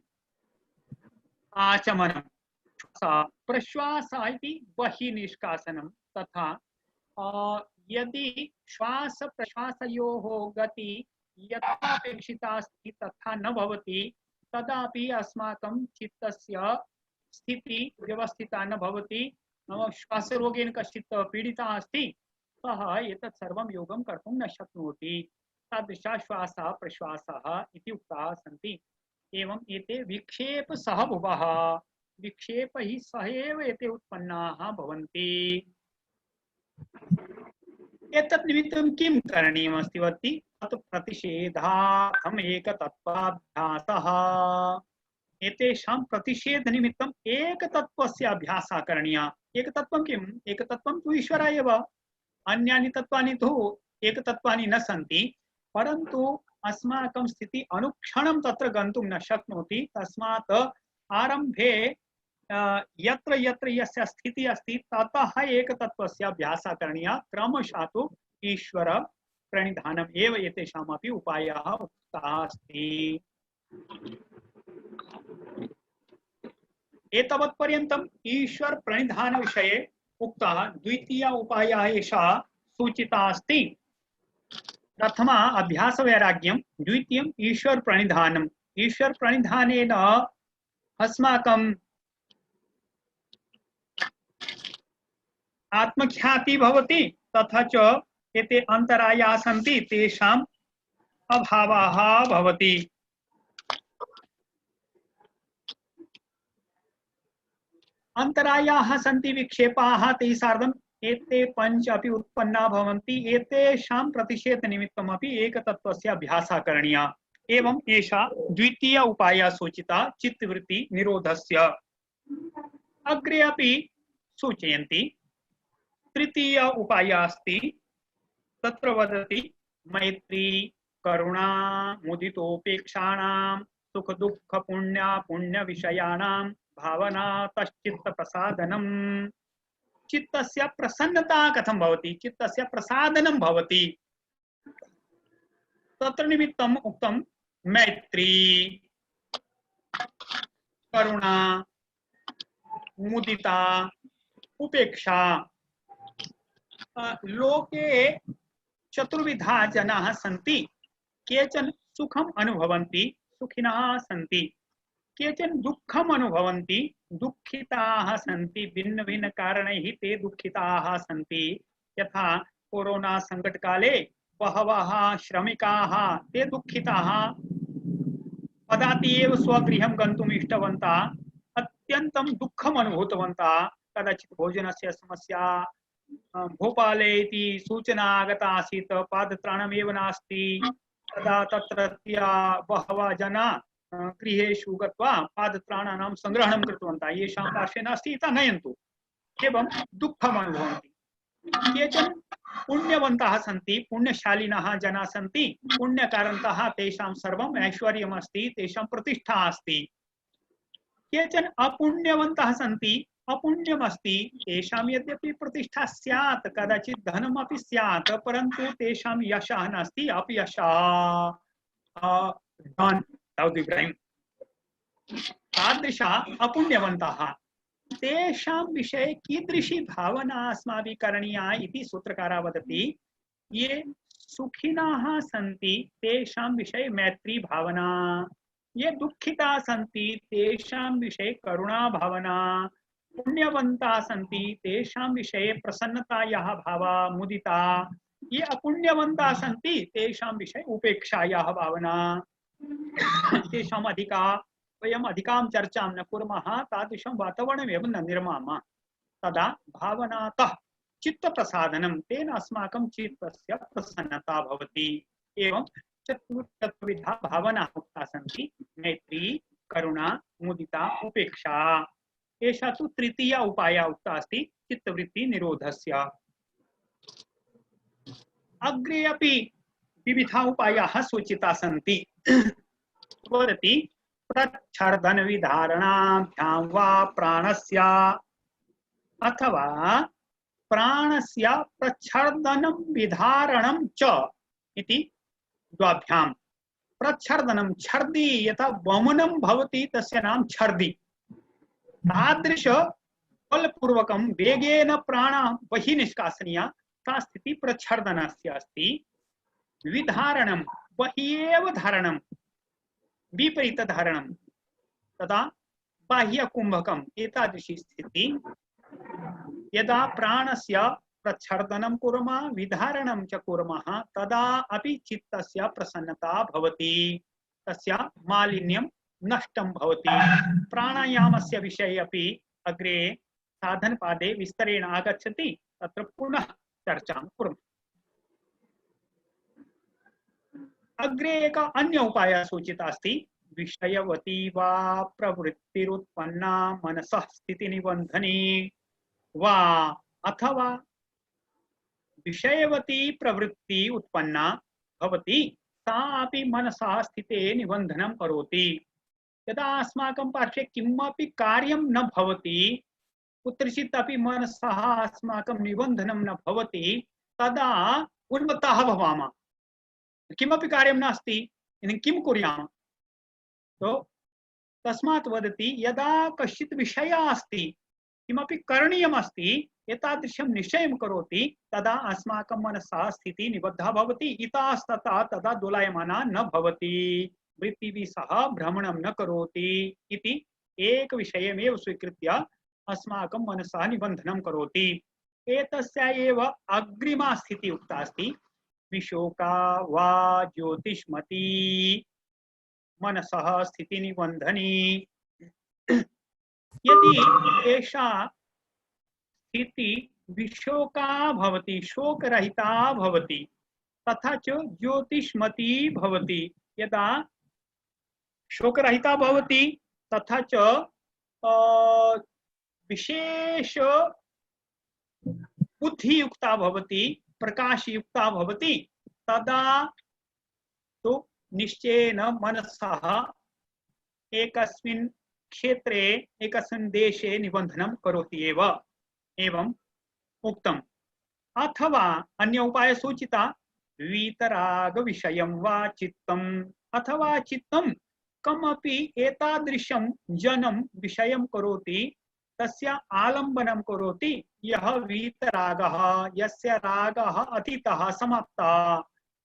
आचमनम्, प्रश्वासः इति बहिः निष्कासनम्। तथा यदि श्वास प्रश्वासयोः गति यथा अपेक्षिता अस्ति तथा न भवति तदापि अस्माकं चित्तस्य स्थितिः व्यवस्थिता न भवति। श्वासरोगेण कश्चित् पीडिता अस्ति, सः एतत् सर्वं योगं कर्तुं न शक्नोति। तादृशः श्वासः प्रश्वासः इति उक्ताः सन्ति। एवं एते विक्षेप सहभुवः, विक्षेपैः सह एव एते उत्पन्नाः भवन्ति। एतत् निमित्तं किं करणीयमस्ति वत्ति? तत् प्रतिषेधार्थम् एकतत्त्वाभ्यासः। एतेषां प्रतिषेधनिमित्तम् एकतत्त्वस्य अभ्यासः करणीयः। एकतत्त्वं किम्? एकतत्त्वं तु ईश्वरः एव। अन्यानि तत्त्वानि तु एकतत्त्वानि न सन्ति, परन्तु अस्माकं स्थितिः अनुक्षणं तत्र गन्तुं न शक्नोति। तस्मात् आरम्भे यत्र यत्र यस्य स्थितिः अस्ति ततः एकतत्त्वस्य अभ्यासः करणीयः। क्रमशः तु ईश्वर प्रणिधानम् एव एतेषामपि उपायः उक्तः अस्ति। एतावत्पर्यन्तम् ईश्वर प्रणिधान विषये उक्तः। द्वितीय उपायः एषः सूचितः अस्ति। प्रथमा अभ्यास वैराग्यं, द्वितीयम् ईश्वर प्रणिधानम्। ईश्वर प्रणिधानेन अस्माकं आत्मख्याति भवति, तथा च एते अंतरायाः सन्ति तेषाम् अभावः भवति। अंतरायाः सन्ति विक्षेपाः, तैः सार्धम् एते पञ्च अपि उत्पन्ना भवन्ति। एतेषां प्रतिषेधनिमित्तमपि एकतत्त्वस्य अभ्यासः करणीयः। एवम् एषा द्वितीय उपायः सूचिता चित्तवृत्ति निरोधस्य। अग्रे अपि सूचयन्ति। तृतीय उपायः अस्ति, तत्र वदति मैत्री करुणा मुदितोपेक्षाणां सुख दुःख पुण्य विषयाणां भावना तश्चित्त प्रसादनम्। चित्तस्य प्रसन्नता कथं भवति, चित्तस्य प्रसादनं भवति, तत्र निमित्तम् उक्तं मैत्री करुणा मुदिता उपेक्षा। लोके चतुर्विधा जनाः सन्ति। केचन सुखम् अनुभवन्ति, सुखिनः सन्ति। केचन दुःखम् अनुभवन्ति, दुःखिताः सन्ति। भिन्न भिन्न कारणैः ते दुःखिताः सन्ति। यथा कोरोना संकटकाले बहवः श्रमिकाः ते दुःखिताः, कदापि एव स्वगृहं गन्तुम् इष्टवन्तः, अत्यन्तं दुःखम् अनुभूतवन्तः। कदाचित् भोजनस्य समस्या, भोपाले इति सूचना आगता आसीत् पादत्राणमेव नास्ति, तदा तत्रत्य बहवः जनाः गृहेषु गत्वा पादत्राणानां संग्रहणं कृतवन्तः। येषां पार्श्वे नास्ति तं नयन्तु। एवं दुःखम् अनुभवन्ति। केचन पुण्यवन्तः सन्ति, पुण्यशालिनः जनाः सन्ति। पुण्यकारणतः तेषां सर्वम् ऐश्वर्यम् अस्ति, तेषां प्रतिष्ठा अस्ति। केचन अपुण्यवन्तः सन्ति, अपुण्यमस्ति तेषां यद्यपि प्रतिष्ठा स्यात् कदाचित् धनमपि स्यात् परन्तु तेषां यशः नास्ति अपयशः दाऊद इब्राहिम तादृशा अपुण्यवन्तः तेषां विषये कीदृशी भावना अस्माभिः करणीया इति सूत्रकारः वदति ये सुखिनः सन्ति तेषां विषये मैत्री भावना ये दुःखिताः सन्ति तेषां विषये करुणा भावना पुण्यवन्ताः सन्ति तेषां विषये प्रसन्नतायाः भावः मुदिता ये अपुण्यवन्ताः सन्ति तेषां विषये उपेक्षायाः भावना तेषाम् अधिका वयम् अधिकां चर्चां न कुर्मः तादृशं वातावरणमेव न निर्मामः तदा भावनातः चित्तप्रसादनं तेन अस्माकं चित्तस्य प्रसन्नता भवति एवं चतुर्विधा भावनाः उक्ताः सन्ति मैत्री करुणा मुदिता उपेक्षा एषा तु तृतीया उपायः उक्ता अस्ति चित्तवृत्ति निरोधस्य अग्रे अपि विविधा उपायाः सूचिताः सन्ति वदति प्रच्छर्दन विधारणाभ्यां वा प्राणस्य अथवा प्राणस्य प्रच्छर्दनं विधारणं च इति द्वाभ्यां प्रच्छर्दनं छर्दी यथा वमनं भवति तस्य नाम छर्दी तादृश बलपूर्वकं वेगेन प्राण बहिः निष्कासनीया सा स्थिति प्रच्छर्दनस्य अस्ति विधारणं बहिः एव धारणं विपरीत धारणं तदा बाह्य कुंभकम एतादृशी स्थिति यदा प्राणस्य प्रच्छर्दनं कुर्मः विधारणं च कुर्मः तदा अपि चित्तस्य प्रसन्नता भवति तस्य मालिन्यं नष्टं भवति प्राणायामस्य विषये अपि अग्रे साधनपादे विस्तरेण आगच्छति तत्र पुनः चर्चां कुर्मः अग्रे एक अन्य उपायः सूचितः अस्ति विषयवती वा प्रवृत्तिरुत्पन्ना मनसः स्थितिनिबन्धने वा अथवा विषयवती प्रवृत्ति उत्पन्ना भवति सा अपि मनसः स्थितेः निबन्धनं करोति यदा अस्माकं पार्श्वे किमपि कार्यं न भवति कुत्रचित् अपि मनसः अस्माकं निबन्धनं न भवति तदा उन्मत्ताः भवामः किमपि कार्यं नास्ति किं कुर्यामः तो तस्मात् वदति यदा कश्चित् विषयः अस्ति किमपि करणीयम् अस्ति एतादृशं निश्चयं करोति तदा अस्माकं मनसः स्थितिः निबद्धा भवति इतस्ततः तदा दोलायमाना न भवति वृत्तिभिः सह भ्रमणं न करोति इति एक विषयमेव स्वीकृत्य अस्माकं मनसः निबन्धनं करोति एतस्य एव अग्रिमा स्थितिः उक्ता अस्ति विशोका वा ज्योतिष्मती मनसः स्थितिनिबन्धनी यदि एषा स्थिति विशोका भवति शोकरहिता भवति तथा च ज्योतिष्मती भवति यदा शोकरहिता भवति तथा च विशेष बुद्धियुक्ता भवति प्रकाशयुक्ता भवति तदा तो निश्चयेन मनसः एकस्मिन् क्षेत्रे एकस्मिन् देशे निबन्धनं करोति एव एवं उक्तम् अथवा अन्य उपाय सूचिता वीतराग विषयं वा चित्तम् अथवा चित्तं कमपि एतादृशं जनं विषयं करोति तस्य आलम्बनं करोति यः वीतरागः यस्य रागः अतीतः समाप्तः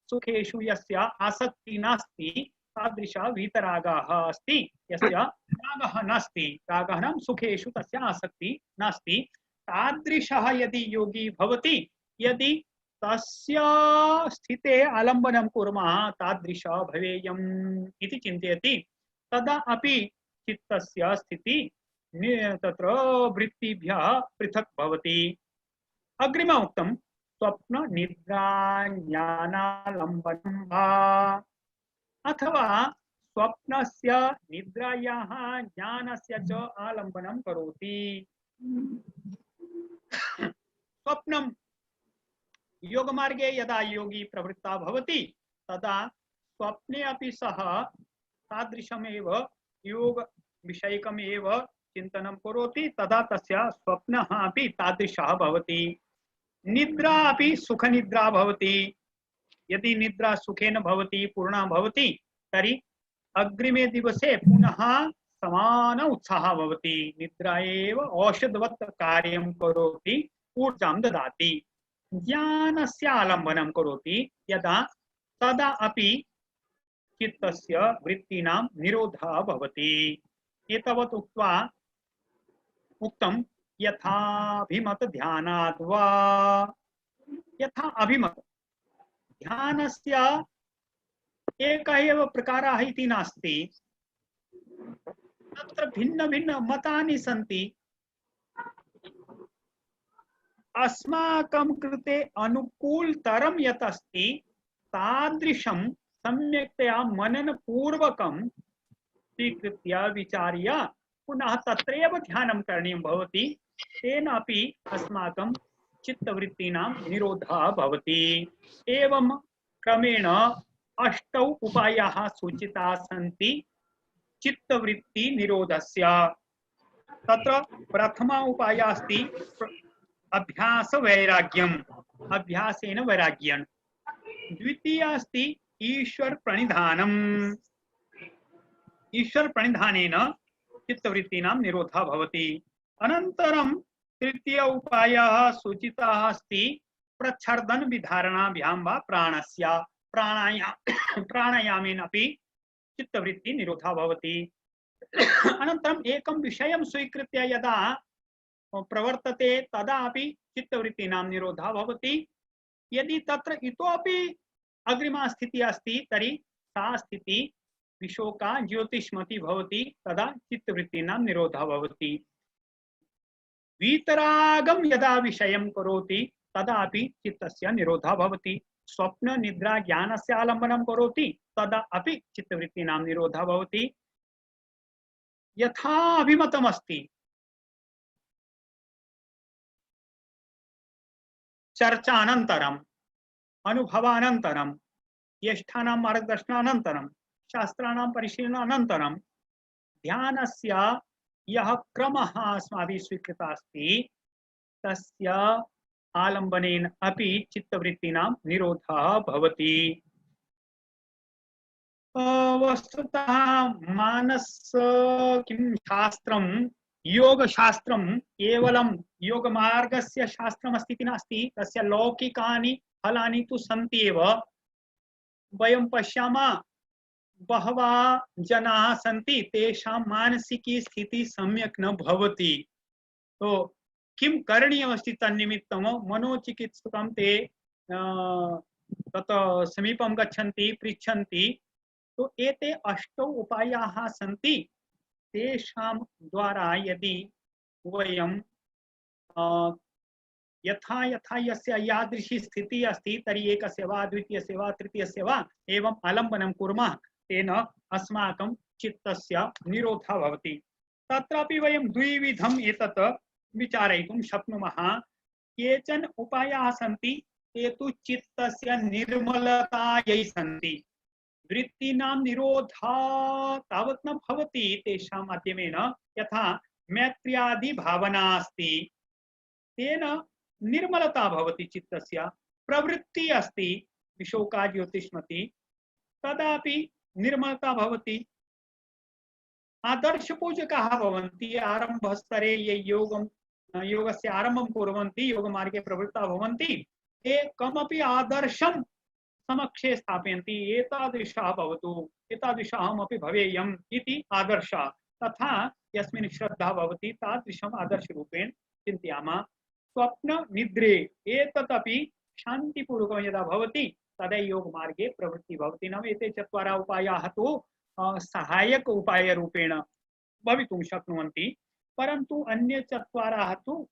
सुखेषु यस्य आसक्ति नास्ति तादृशः वीतरागः अस्ति यस्य रागः नास्ति रागः नाम सुखेषु तस्य आसक्ति नास्ति तादृशः यदि योगी भवति यदि तस्य स्थिते आलम्बनं कुर्मः तादृशः भवेयम् इति चिन्तयति तदा अपि चित्तस्य स्थितिः तत्र वृत्तिभ्यः पृथक् भवति अग्रिम उक्तं स्वप्न निद्रा ज्ञानालम्बनं वा अथवा स्वप्नस्य निद्रायाः ज्ञानस्य च आलम्बनं करोति स्वप्नं योगमार्गे यदा योगी प्रवृत्ता भवति तदा स्वप्ने अपि सः तादृशमेव योग विषयकमेव चिन्तनं करोति तदा तस्य स्वप्नः अपि तादृशः भवति। निद्रा अपि सुखनिद्रा भवति। यदि निद्रा सुखेन भवति पूर्णा भवति तर्हि अग्रिमे दिवसे पुनः समान उत्साहः भवति। निद्रा एव औषधवत् कार्यं करोति, ऊर्जां ददाति। ज्ञानस्य आलम्बनं करोति यदा तदा अपि चित्तस्य वृत्तीनां निरोधः भवति। एतावत् उक्त्वा उक्तं यथाभिमत ध्यानाद् वा। यथा अभिमत ध्यानस्य एकः एव प्रकारः इति नास्ति, तत्र भिन्न भिन्न मतानि सन्ति। अस्माकं कृते अनुकूलतरं यत् अस्ति तादृशं सम्यक्तया मननपूर्वकं स्वीकृत्य विचार्य पुनः तत्रैव ध्यानं करणीयं भवति। तेन अपि अस्माकं चित्तवृत्तीनां निरोधः भवति। एवं क्रमेण 8 उपायाः सूचिताः सन्ति चित्तवृत्ति निरोधस्य। तत्र प्रथम उपायः अस्ति अभ्यास वैराग्यम्, अभ्यासेन वैराग्यम्। द्वितीय अस्ति ईश्वर प्रणिधानम्, ईश्वर प्रणिधानेन चित्तवृत्तीनां निरोधः भवति। अनन्तरं तृतीय उपायः सूचितः अस्ति प्रच्छर्दन विधारणाभ्यां वा प्राणस्य, प्राणायामेन अपि चित्तवृत्ति निरोधः भवति। अनन्तरम् एकं विषयं स्वीकृत्य यदा प्रवर्तते तदा अपि चित्तवृत्तीनां निरोधः भवति। यदि तत्र इतोपि अग्रिमा स्थितिः अस्ति तर्हि सा स्थितिः विशोका ज्योतिष्मती भवति, तदा चित्तवृत्तीनां निरोधः भवति। वीतरागं यदा विषयं करोति तदापि चित्तस्य निरोधः भवति। स्वप्न निद्रा ज्ञानस्य आलम्बनं करोति तदा अपि चित्तवृत्तीनां निरोधः भवति। यथा अभिमतमस्ति चर्चानन्तरम् अनुभवानन्तरं ज्येष्ठानां मार्गदर्शनानन्तरं शास्त्राणां परिशीलनानन्तरं ध्यानस्य यः क्रमः अस्माभिः स्वीकृतः अस्ति तस्य आलम्बनेन अपि चित्तवृत्तीनां निरोधः भवति। वस्तुतः मानस किं शास्त्रं योगशास्त्रं केवलं योगमार्गस्य शास्त्रमस्ति इति नास्ति, तस्य लौकिकानि फलानि तु सन्ति एव। वयं पश्यामः बहवः जनाः सन्ति तेषां मानसिकी स्थितिः सम्यक् न भवति। तो किं करणीयमस्ति तन्निमित्तं मनोचिकित्सकं ते तत् समीपं गच्छन्ति, पृच्छन्ति। तो एते 8 उपायाः सन्ति, तेषां द्वारा यदि वयं यथा यथा यस्य यादृशी स्थितिः अस्ति तर्हि एकस्य वा द्वितीयस्य वा तृतीयस्य वा एवं आलम्बनं कुर्मः, तेन अस्माकं चित्तस्य निरोधः भवति। तत्रापि वयं द्विविधम् एतत् विचारयितुं शक्नुमः। केचन उपायाः सन्ति ते तु चित्तस्य निर्मलतायै सन्ति। वृत्तीनां निरोधः तावत् न भवति तेषां माध्यमेन। यथा मैत्र्यादि भावना अस्ति, तेन निर्मलता भवति चित्तस्य। प्रवृत्ति अस्ति विशोका ज्योतिष्मती, तदापि निर्मलता भवति। आदर्श पूजकाः भवन्ति, आरम्भस्तरे ये योगस्य आरम्भं कुर्वन्ति, योगमार्गे प्रवृत्ताः भवन्ति, ते कमपि आदर्शं समक्षे स्थापयन्ति। एतादृशः भवतु, एतादृशः अहमपि भवेयम् इति आदर्शः। तथा यस्मिन् श्रद्धा भवति तादृशम् आदर्शरूपेण चिन्तयामः। स्वप्न निद्रे एतत् अपि शान्तिपूर्वकं यदा भवति तदा योगमार्गे प्रवृत्तिः भवति। नाम एते 4 उपायाः तु सहायक उपायरूपेण भवितुं शक्नुवन्ति, परन्तु अन्य 4 तु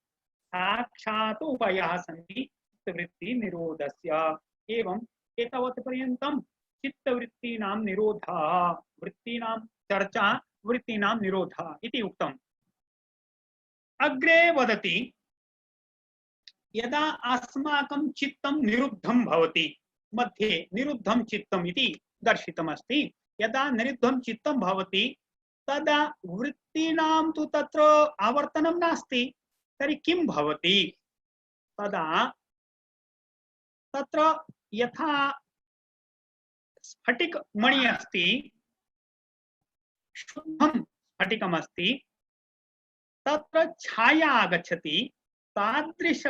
साक्षात् उपायाः सन्ति चित्तवृत्तिनिरोधस्य। एवं एतावत् पर्यन्तं चित्तवृत्तीनां निरोधः, वृत्तीनां चर्चा, वृत्तीनां निरोधः इति उक्तम्। अग्रे वदति यदा अस्माकं चित्तं निरुद्धं भवति, मध्ये निरुद्धं चित्तम् इति दर्शितमस्ति। यदा निरुद्धं चित्तं भवति तदा वृत्तीनां तु तत्र आवर्तनं नास्ति, तर्हि किं भवति? तदा तत्र यथा स्फटिकमणि अस्ति, शुद्धं स्फटिकमस्ति, तत्र छाया आगच्छति, तादृश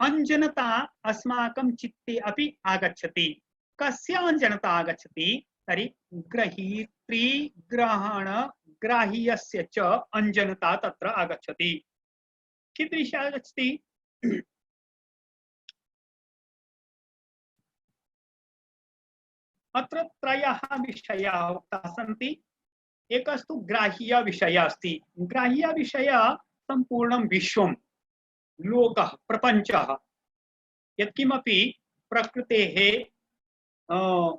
अंजनता अस्माकं चित्ते अपि आगच्छति। कस्य अंजनता आगच्छति? तर्हि ग्रहीत्री ग्रहण ग्राह्यस्य च अंजनता तत्र आगच्छति। कीदृशी आगच्छति? अत्र त्रयः विषयाः उक्ताः सन्ति। एकस्तु ग्राह्य विषय अस्ति। ग्राह्य विषय संपूर्णं विश्वं, लोकः, प्रपञ्चः, यत्किमपि प्रकृतेः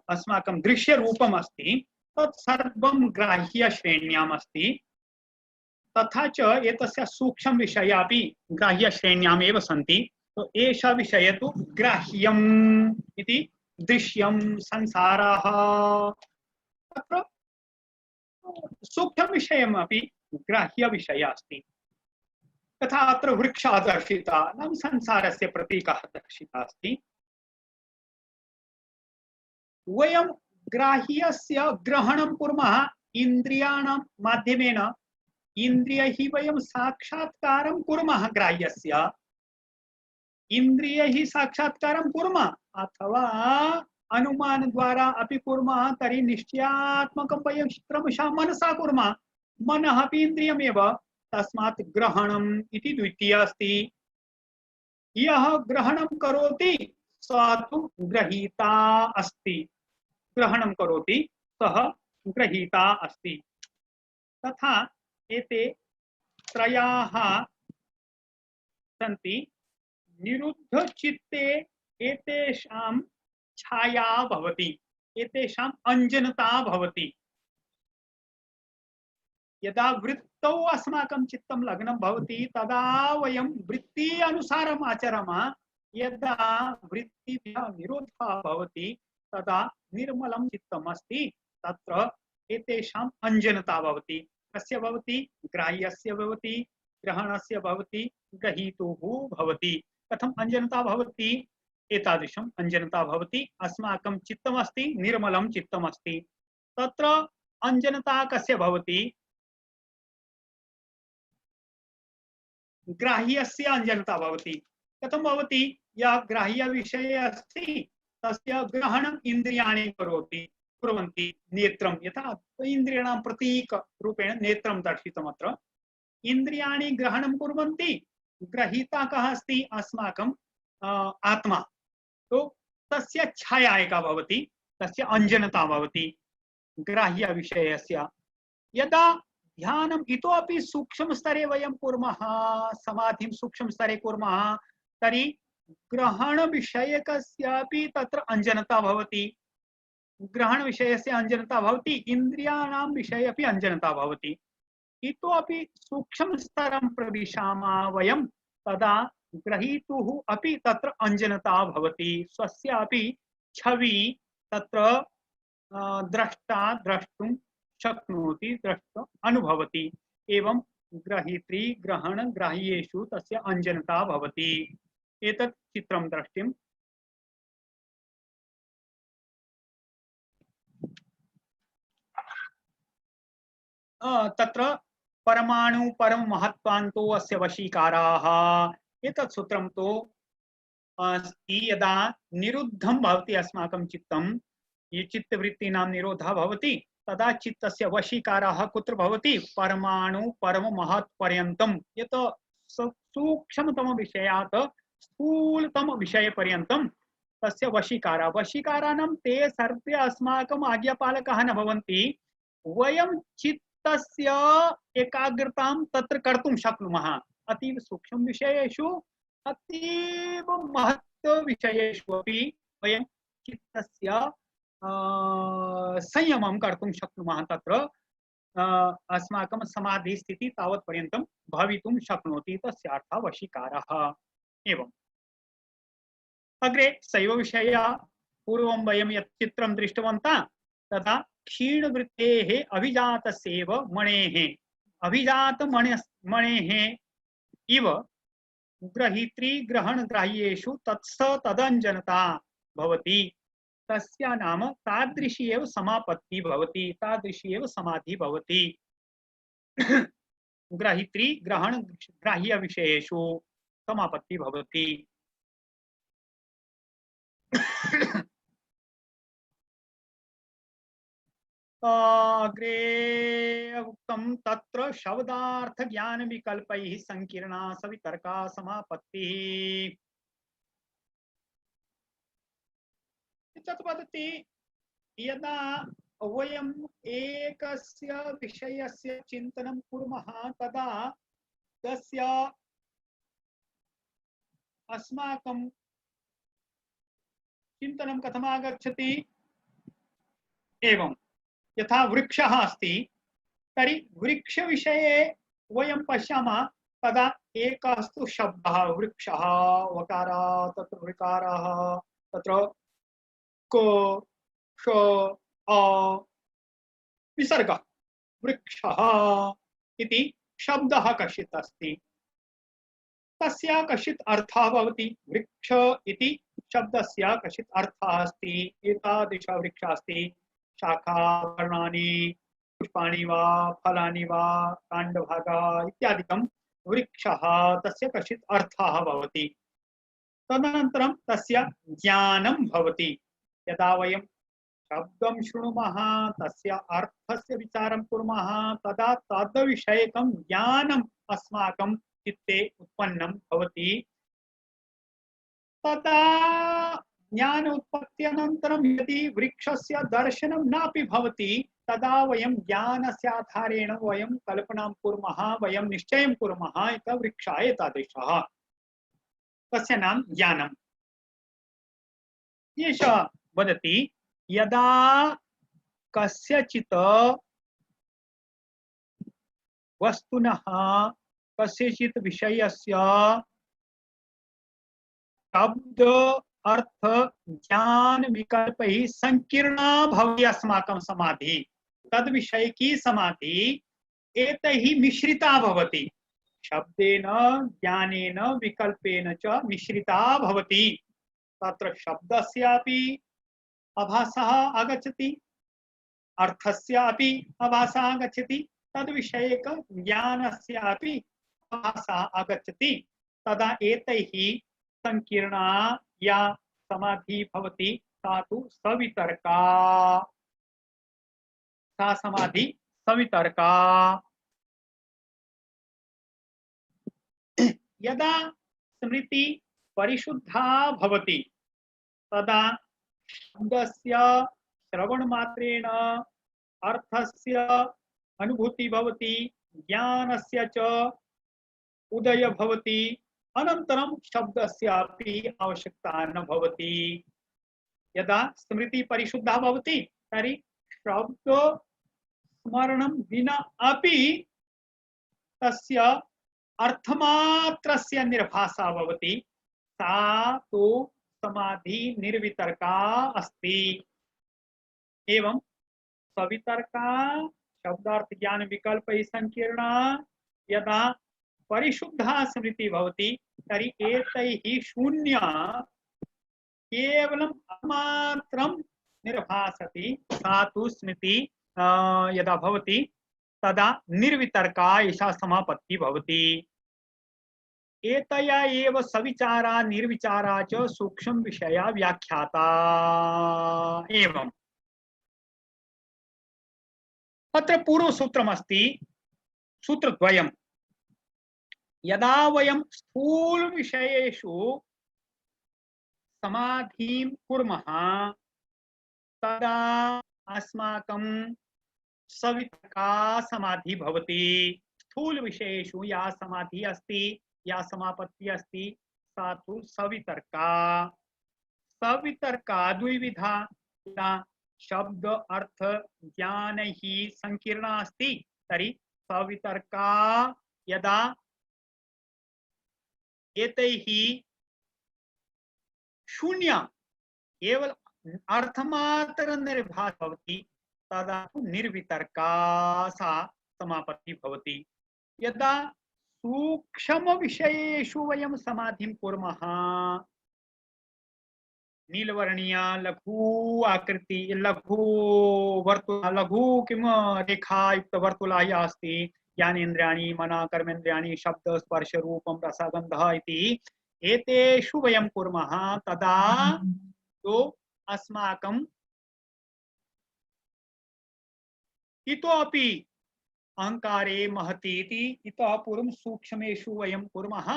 अस्माकं दृश्यरूपम् अस्ति तत् सर्वं ग्राह्य श्रेण्याम् अस्ति। तथा च एतस्य सूक्ष्म विषयाः अपि ग्राह्य श्रेण्याम् एव सन्ति। तो एषः विषयः तु ग्राह्यम् इति दृश्यं संसारः। तत्र सूक्ष्म विषयमपि ग्राह्य विषयः अस्ति। तथा अत्र वृक्षः दर्शितः, नाम संसारस्य प्रतीकः दर्शितः अस्ति। वयं ग्राह्यस्य ग्रहणं कुर्मः इन्द्रियाणां माध्यमेन। इन्द्रियैः वयं साक्षात्कारं कुर्मः ग्राह्यस्य, इन्द्रियैः साक्षात्कारं कुर्मः अथवा अनुमान द्वारा अपि कुर्मः, तर्हि निश्चयात्मकं वयं क्रमशः मनसा कुर्मः। मनः अपि इन्द्रियमेव, तस्मात् ग्रहणम् इति द्वितीयः अस्ति। यः ग्रहणं करोति सः तु ग्रहीता अस्ति। ग्रहणं करोति सः ग्रहीता अस्ति। तथा एते त्रयाः सन्ति। निरुद्ध चित्ते एतेषां छाया भवति, एतेषां अंजनता भवति। यदा वृत्तौ अस्माकं चित्तं लग्नं भवति तदा वयं वृत्ति अनुसारम् आचरामः। यदा वृत्तिभ्यः निरोधः भवति तदा निर्मलं चित्तम् अस्ति, तत्र एतेषां अंजनता भवति। कस्य भवति? ग्राह्यस्य भवति, ग्रहणस्य भवति, ग्रहीतुः भवति। कथम् अंजनता भवति? एतादृशम् अंजनता भवति। अस्माकं चित्तमस्ति, निर्मलं चित्तमस्ति। तत्र अंजनता कस्य भवति? ग्राह्यस्य अंजनता भवति। कथं भवति? यः ग्राह्य विषये अस्ति तस्य ग्रहणम् इन्द्रियाणि कुर्वन्ति। नेत्रं, यथा इन्द्रियाणां प्रतीक रूपेण नेत्रं दर्शितम्। अत्र इन्द्रियाणि ग्रहणं कुर्वन्ति। ग्रहीता कः अस्ति? अस्माकं आत्मा। तो तस्य छाया एका भवति, तस्य अंजनता भवति ग्राह्य विषयस्य। यदा ध्यानम् इतोपि सूक्ष्म स्तरे वयं कुर्मः, समाधिं सूक्ष्म स्तरे कुर्मः, तर्हि ग्रहण विषयकस्यापि तत्र अंजनता भवति। ग्रहण विषयस्य अंजनता भवति, इन्द्रियाणां विषये अपि अंजनता भवति। इतोपि सूक्ष्म स्तरं प्रविशामः वयं, तदा ग्रहीतुः अपि तत्र अंजनता भवति। स्वस्यापि छवि तत्र द्रष्टा द्रष्टुं शक्नोति, द्रष्टुम् अनुभवति। एवं ग्रहीत्री ग्रहण ग्राह्येषु तस्य अंजनता भवति। एतत् चित्रं द्रष्टुं तत्र परमाणु परम महत्वान्तो अस्य वशीकाराः। एतत् सूत्रं तु अस्ति। यदा निरुद्धं भवति अस्माकं चित्तं, ये चित्तवृत्तीनां निरोधः भवति, तदा चित्तस्य वशीकारः कुत्र भवति? परमाणु परम महत् पर्यन्तं। यत् सूक्ष्मतम विषयात् स्थूलतम विषय पर्यन्तं तस्य वशीकारः। वशीकाराणां ते सर्वे अस्माकम् आज्ञापालकाः न भवन्ति। वयं चित्तस्य एकाग्रतां तत्र कर्तुं शक्नुमः। अतीव सूक्ष्म विषयेषु, अतीव महत् विषयेषु अपि वयं चित्तस्य संयमं कर्तुं शक्नुमः। तत्र अस्माकं समाधि स्थितिः तावत् पर्यन्तं भवितुं शक्नोति। तस्य अर्थः वशीकारः। एवम् अग्रे सैव विषयः। पूर्वं वयं यत् चित्रं दृष्टवन्तः तदा क्षीणवृत्तेः अभिजातस्यैव मणेः अभिजातमणेः इव ग्रहीत्री ग्रहणग्राह्येषु तत्स तदञ्जनता भवति तस्या नाम तादृशी एव समापत्ति भवति तादृशी एव समाधि भवति ग्रहीत्री ग्रहण ग्राह्य विषयेषु समापत्ति भवति अग्रे उक्तं तत्र शब्दार्थ ज्ञान विकल्पैः संकीर्णा सवितर्का समापत्तिः तद्वदति यदा वयम् एकस्य विषयस्य चिन्तनं कुर्मः तदा तस्य अस्माकं चिन्तनं कथमागच्छति एवं यथा वृक्षः अस्ति तर्हि वृक्षविषये वयं पश्यामः तदा एकस्तु शब्दः वृक्षः वकारः तत्र ऋकारः तत्र क श अ विसर्गः वृक्षः इति शब्दः कश्चित् अस्ति तस्य कश्चित् अर्थः भवति वृक्ष इति शब्दस्य कश्चित् अर्थः अस्ति एतादृशः वृक्षः अस्ति शाखा पर्णानि पुष्पाणि वा फलानि वा काण्डभागः इत्यादिकं वृक्षः तस्य कश्चित् अर्थः भवति तदनन्तरं तस्य ज्ञानं भवति यदा वयं शब्दं शृणुमः तस्य अर्थस्य विचारं कुर्मः तदा तद्विषयकं ज्ञानम् अस्माकं चित्ते उत्पन्नं भवति तदा ज्ञान उत्पत्त्यनन्तरं यदि वृक्षस्य दर्शनं नापि भवति तदा वयं ज्ञानस्य आधारेण वयं कल्पनां कुर्मः वयं निश्चयं कुर्मः इति वृक्षः एतादृशः तस्य नाम ज्ञानम् एषः वदति यदा कस्यचित् वस्तुनः कस्यचित् विषयस्य शब्द अर्थ ज्ञान विकल्पैः संकीर्णा भवति अस्माकं समाधि तद विषय की समाधि एतैः मिश्रिता भवति शब्देन ज्ञानेन विकल्पेन च मिश्रिता भवति तत्र शब्दस्यापि आभासः आगच्छति अर्थस्यापि आभासः आगच्छति तद्विषयक ज्ञानस्यापि आभासः आगच्छति तदा एतैः संकीर्णा या समाधि भवति सा तु सवितर्का सा समाधि सवितर्का यदा स्मृति परिशुद्धा भवति तदा शब्दस्य श्रवणमात्रेण अर्थस्य अनुभूति भवति ज्ञानस्य च उदय भवति अनन्तरं शब्दस्यापि आवश्यकता न भवति यदा स्मृति परिशुद्धा भवति तर्हि शब्द स्मरणं विना अपि तस्य अर्थमात्रस्य निर्भासा भवति सा तु समाधि निर्वितर्का अस्ति एवं सवितर्का शब्दार्थ ज्ञान विकल्पैः संकीर्णा यदा परिशुद्धा स्मृति भवति तर्हि एतैः शून्य केवलम् अमात्रं निर्भासति सा तु स्मृति यदा भवति तदा निर्वितर्का एषा समापत्ति भवति एतया एव सविचारा निर्विचारा च सूक्ष्म विषया व्याख्याता एवं अत्र पूर्वसूत्रमस्ति सूत्रद्वयम् यदा वयं स्थूल विषयेषु समाधिं कुर्मः तदा अस्माकं सवितर्का समाधि भवति स्थूल विषयेषु या समाधि अस्ति या समापत्ति अस्ति सा तु सवितर्का सवितर्का द्विविधा शब्द अर्थ ज्ञान ही संकीर्णा अस्ति तर्हि सवितर्का यदा एतैः शून्य केवल अर्थमात्र निर्भास भवति तदा तु निर्वितर्का सा समापत्ति भवति। यदा सूक्ष्म विषयेषु वयं समाधिं कुर्मः, नीलवर्णीया लघु आकृति लघु वर्तुल लघु किम रेखा युक्त वर्तुला या अस्ति, ज्ञानेन्द्रियाणि मनः कर्मेन्द्रियाणि शब्द स्पर्श रूपं रसगन्धः इति एतेषु वयं कुर्मः, तदा तो अस्माकं इतोपि अहंकारे महति इति इतः पूर्वं सूक्ष्मेषु वयं कुर्मः,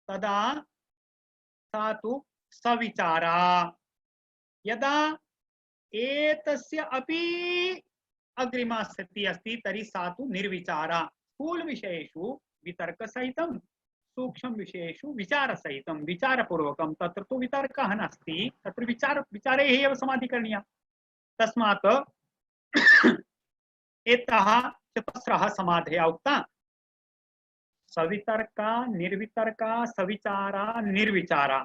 तदा सा तु सविचारा। यदा एतस्य अपि अग्रिमा स्थितिः अस्ति तर्हि सा तु निर्विचारा। स्थूल विषयेषु वितर्कसहितं, सूक्ष्म विषयेषु विचारसहितं, विचारपूर्वकं। तत्र तु वितर्कः नास्ति, तत्र विचारे एव समाधिः करणीया। तस्मात् एताः चतस्रः समाधयः उक्ता, सवितर्का, निर्वितर्का, सविचारा, निर्विचारा।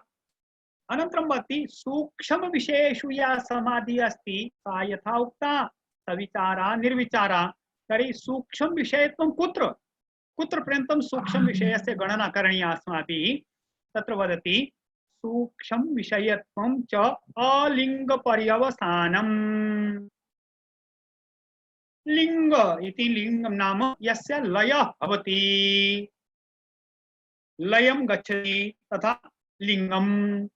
अनन्तरं भवति सूक्ष्म विषयेषु या समाधिः अस्ति सा यथा उक्ता सविचारा निर्विचारा। तर्हि सूक्ष्म विषयत्वं कुत्र कुत्र पर्यन्तं सूक्ष्म विषयस्य गणना करणीया अस्माभिः? तत्र वदति सूक्ष्म विषयत्वं च अलिङ्ग पर्यवसानम्। लिंग इति लिंगं नाम यस्य लयः भवति, लयं गच्छति तथा लिंगम्।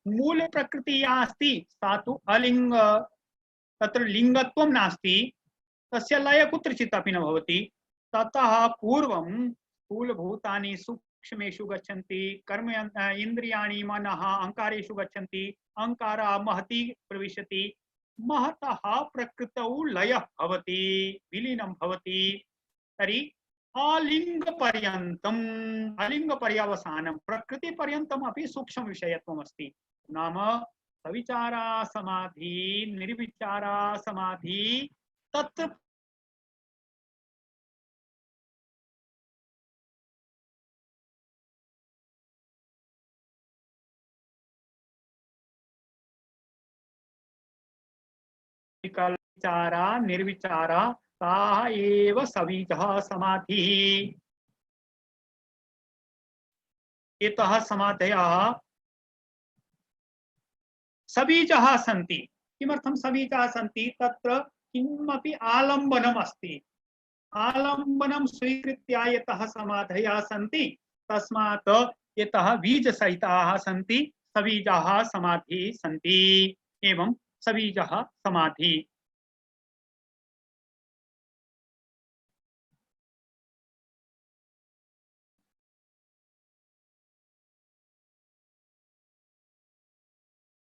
मूल प्रकृति या अस्ति सा तु अलिंग, तत्र लिंगत्वं नास्ति, तस्य लय कुत्रचित् अपि न भवति। ततः पूर्वं स्थूलभूतानि सूक्ष्मेषु गच्छन्ति, कर्म इन्द्रियाणि मनः अहङ्कारेषु गच्छन्ति, अहङ्कारः महति प्रविशति, महतः प्रकृतौ लयः भवति, विलीनं भवति। तर्हि अलिङ्गपर्यन्तम्, अलिङ्गपर्यवसानं प्रकृतिपर्यन्तम् अपि सूक्ष्म विषयत्वम् अस्ति। नाम सविचारा समाधि, निर्विचारा समाधि, तत्र विचारा निर्विचारा ताः एव सविजः समाधिः। एतः समाधयः सबीजः सन्ति। किमर्थं सबीजः सन्ति? तत्र किमपि आलम्बनम् अस्ति, आलम्बनं स्वीकृत्य एतः समाधयः सन्ति, तस्मात् एतः बीजसहिताः सन्ति, सबीजाः समाधिः सन्ति। एवं सबीजः समाधि।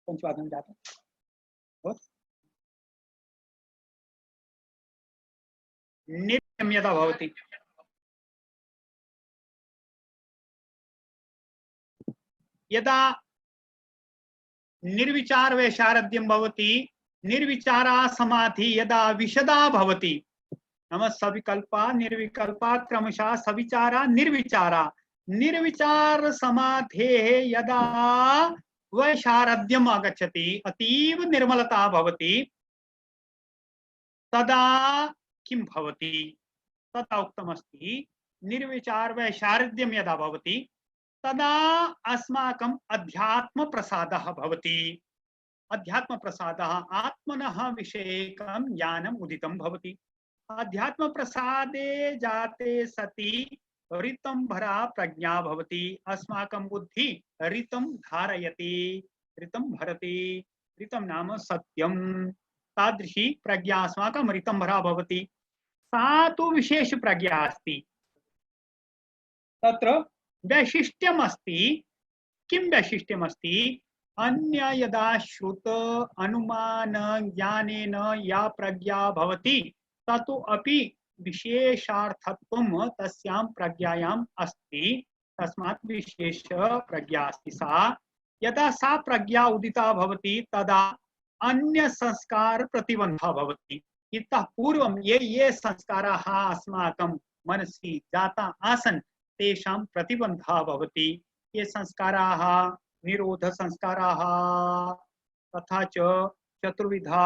पंचवादन जाता निर्गम्यता भवति। यदा निर्विचार वैशारद्यं भवति, निर्विचारा समाधि यदा विशदा भवति, नाम सविकल्पा निर्विकल्पा क्रमशः सविचारा निर्विचारा, निर्विचार समाधेः यदा वैशारद्यम् आगच्छति, अतीव निर्मलता भवति, तदा किं भवति? तदा उक्तमस्ति निर्विचार वैशारद्यं यदा भवति तदा अस्माकं अध्यात्म प्रसादः भवति। अध्यात्म प्रसादः आत्मनः विषयकं ज्ञानम् उदितं भवति। अध्यात्म प्रसादे जाते सति ऋतंभरा प्रज्ञा भवति। अस्माकं बुद्धि ऋतं धारयति, ऋतं भरति। ऋतं नाम सत्यं। तादृशी प्रज्ञा अस्माकं ऋतंभरा भवति। सा तु विशेष प्रज्ञा अस्ति। तत्र वैशिष्ट्यम् अस्ति। किं वैशिष्ट्यम् अस्ति? अन्य यदा श्रुत अनुमान ज्ञानेन या प्रज्ञा भवति ततो अपि विशेषार्थत्वं तस्यां प्रज्ञायाम् अस्ति। तस्मात् विशेष प्रज्ञा अस्ति सा। यदा सा प्रज्ञा उदिता भवति तदा अन्य संस्कार प्रतिबन्धः भवति। इतः पूर्वं ये संस्काराः अस्माकं मनसि जाता आसन् तेषां प्रतिबन्धः भवति। ये संस्काराः निरोध संस्काराः तथा च चतुर्विधा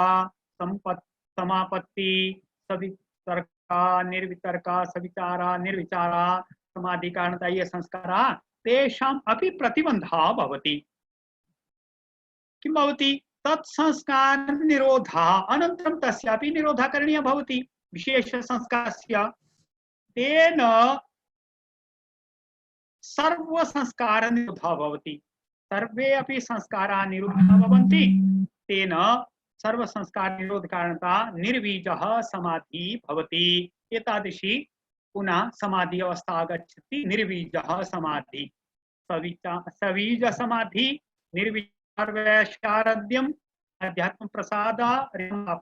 समापत्ति सवितर्का निर्वितर्का सविचारा निर्विचारा समाधि कारणता ये संस्कारा तेषाम् अपि प्रतिबन्धः भवति। किं भवति? तत्संस्कार निरोधः अनन्तरं तस्यापि निरोधः करणीयः भवति। विशेष संस्कारस्य तेन सर्व संस्कार निरोधः भवति। सर्वे अपि संस्काराः निरुद्धः भवन्ति। तेन सर्व संस्कार निरोध कारणता निर्वीजः समाधि भवति। एतादृशी पुनः समाधि अवस्था आगच्छति। निर्वीजः समाधि सवीज समाधि निर्विचारवैशारद्यम् अध्यात्म प्रसाद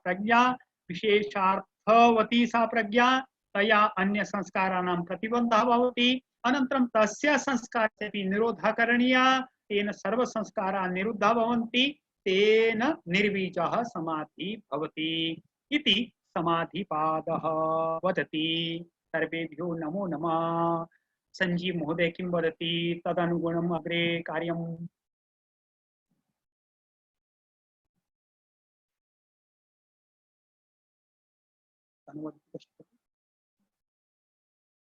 प्रज्ञा विशेषार्थवती सा प्रज्ञा तया अन्य संस्काराणां प्रतिबन्धः भवति। अनन्तरं तस्य संस्कारस्यपि निरोधः करणीयः। तेन सर्व संस्काराः निरुद्धः भवन्ति। तेन निर्वीजः समाधि भवति इति समाधिपादः वदति। सर्वेभ्यो नमो नमः। संजीव महोदय किं वदति तदनुगुणम् अग्रे कार्यम्। अनुवदितः।